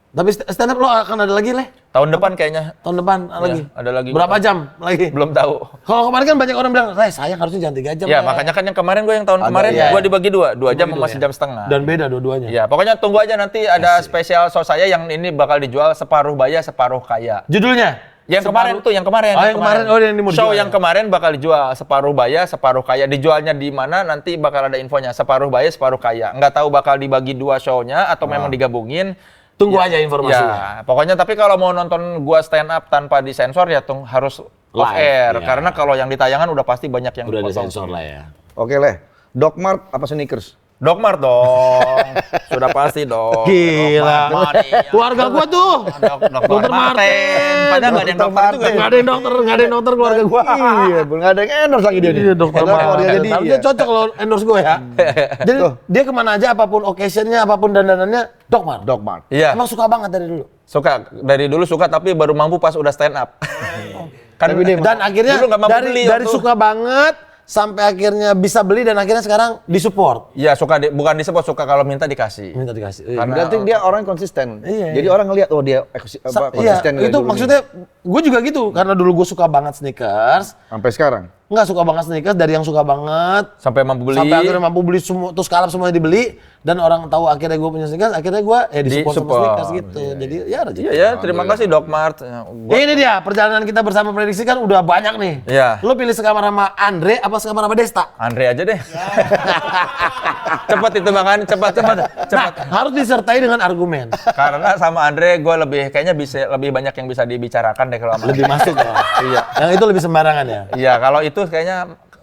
Tapi stand up lo akan ada lagi, Leh? Tahun depan kayaknya. Tahun depan lagi? Ada lagi. Berapa jam lagi? Belum tahu. Kalau kemarin kan banyak orang bilang, Leh sayang harusnya jangan 3 jam. Ya, Leh." makanya kan yang kemarin gue yang tahun Agak, kemarin iya. gue dibagi 2 jam sama ya. sejam setengah. Dan beda dua-duanya. Ya, pokoknya tunggu aja nanti ada spesial show saya yang ini bakal dijual separuh bayar, separuh kaya. Judulnya? Yang kemarin tuh, yang kemarin. Oh, yang kemarin. Oh, yang mau Show dijual. yang kemarin bakal dijual separuh bayar, separuh kaya. Dijualnya di mana nanti bakal ada infonya. Separuh bayar, separuh kaya. Nggak tahu bakal dibagi 2 show-nya atau memang digabungin. Tunggu aja informasinya. Ya, pokoknya tapi kalau mau nonton gua stand up tanpa disensor ya harus off Live, air. iya. Karena kalau yang ditayangan udah pasti banyak yang Udah ada dipotong. sensor lah ya. Oke, Leh. Doc Mart apa sneakers? Dokmart dong. Sudah pasti dong. Gila. Dokmart, iya. Keluarga gua tuh. Dokter Martin. Padahal nggak ada yang dokter juga. Nggak ada yang dokter, nggak ada yang dokter keluarga gua. Iya, nggak ada yang endorse lagi dia nih. Iya, dokter Padahal Martin. keluarganya dia. Tapi dia cocok kalau endorse gue ya. Jadi dia kemana aja apapun occasionnya, apapun dandanannya, Doc Mart. Doc Mart. Iya. Emang suka banget dari dulu. Suka dari dulu suka tapi baru mampu pas udah stand up. Kan Dan akhirnya dulu nggak mampu dari waktu. suka banget sampai akhirnya bisa beli dan akhirnya sekarang disupport. Iya suka bukan disebut suka kalau minta dikasih. Minta dikasih. Karena- Berarti dia orang yang konsisten. Iya, Jadi iya. orang ngelihat oh dia konsisten. Iya, dari itu dulu nih. maksudnya gue juga gitu karena dulu gue suka banget sneakers. Sampai sekarang. Nggak suka banget sneakers dari yang suka banget Sampai mampu beli. sampai akhirnya mampu beli semua, terus kalap semuanya dibeli dan orang tahu akhirnya gue punya sneakers, akhirnya gue disupport sama Disupport. sneakers gitu. Jadi ya rezeki. Iya ya, terima kasih Dokmart. Ini dia perjalanan kita bersama prediksi kan udah banyak nih. Iya. Lo pilih sekamar sama Andre apa sekamar sama Desta? Andre aja deh. Cepat itu makan, cepat. Nah, harus disertai dengan argumen. Karena sama Andre gue kayaknya bisa lebih banyak yang bisa dibicarakan deh kalau sama Lebih masuk ya. Iya. Yang itu lebih sembarangan ya. Iya, kalau itu kayaknya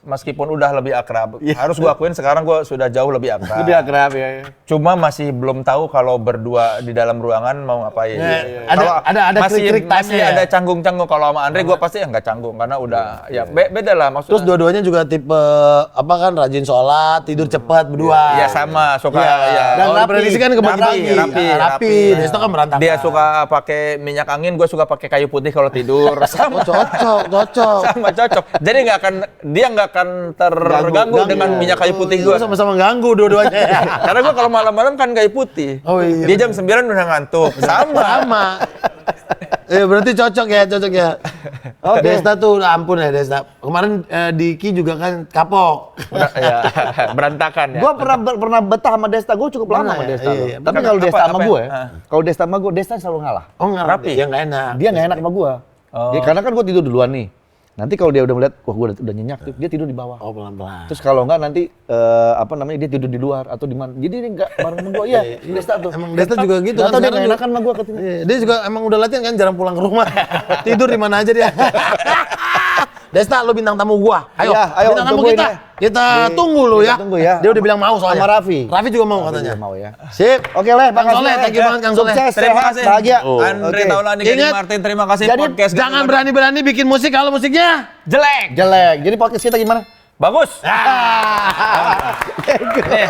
meskipun udah lebih akrab, harus gue akuin sekarang gue sudah jauh lebih akrab. Lebih akrab ya. Cuma masih belum tahu kalau berdua di dalam ruangan mau ngapain. Iya. Kalau Ada masih krik-krik masih time-nya ya? ada canggung-canggung. Kalau sama Andre gue pasti nggak canggung karena udah ya beda lah maksudnya. Terus dua-duanya juga tipe apa kan rajin sholat, tidur cepat berdua. Iya sama, suka Iya. ya. Dan rapi. prediksi kan kebagi-bagi. Rapi. Desta kan berantakan. Dia suka pakai minyak angin, gue suka pakai kayu putih kalau tidur. Oh, cocok. Sama cocok. Jadi dia nggak akan terganggu dengan minyak kayu putih gue. Lu sama-sama ganggu dua-duanya. Karena gue kalau malam-malam kan kayu putih. Oh, iya. Dia jam 9 udah ngantuk. Sama. Berarti cocok ya. Oh, Desta tuh ampun ya Desta. Kemarin Diki juga kan kapok. Ya, berantakan ya. Gue pernah betah sama Desta, gue cukup lama Pernah sama ya? Desta. Iya, loh. iya. Tapi kalau Apa- Desta sama apa- gue, ah. kalau Desta sama gue, Desta selalu ngalah. Oh nggak Rapi. Ya nggak enak. Dia nggak enak sama gue. Ya, karena kan gue tidur duluan nih. Nanti kalau dia udah melihat, wah gue udah nyenyak tuh, dia tidur di bawah. Oh pelan-pelan. Terus kalau enggak nanti dia tidur di luar atau di mana. Jadi dia enggak bareng sama gue. Iya, Desta tuh. Emang Desta juga gitu Nggak kan. tahu dia sekarang nggak juga. enakan sama gue katanya. Iya, dia juga emang udah latihan kan jarang pulang ke rumah. Tidur di mana aja dia. Desta, lu bintang tamu gua. Ayo, Iya, ayo, bintang tamu tungguin kita. ya. Kita Di- tunggu lu kita ya. tunggu ya. Dia udah bilang mau soalnya. Sama Raffi. Raffi juga mau Raffi katanya. juga mau ya. Sip. Oke, Leh, Kang makasih. Soleh, Leh. thank you banget, Kang Soleh. Sukses, Terima sehat, kasih. bahagia. Andre Oke. Taulani, Gani Ingat, Martin, terima kasih jadi podcast. Jangan berani-berani bikin musik kalau musiknya jelek. Jelek. Jadi podcast kita gimana? Bagus. Ah. Nih,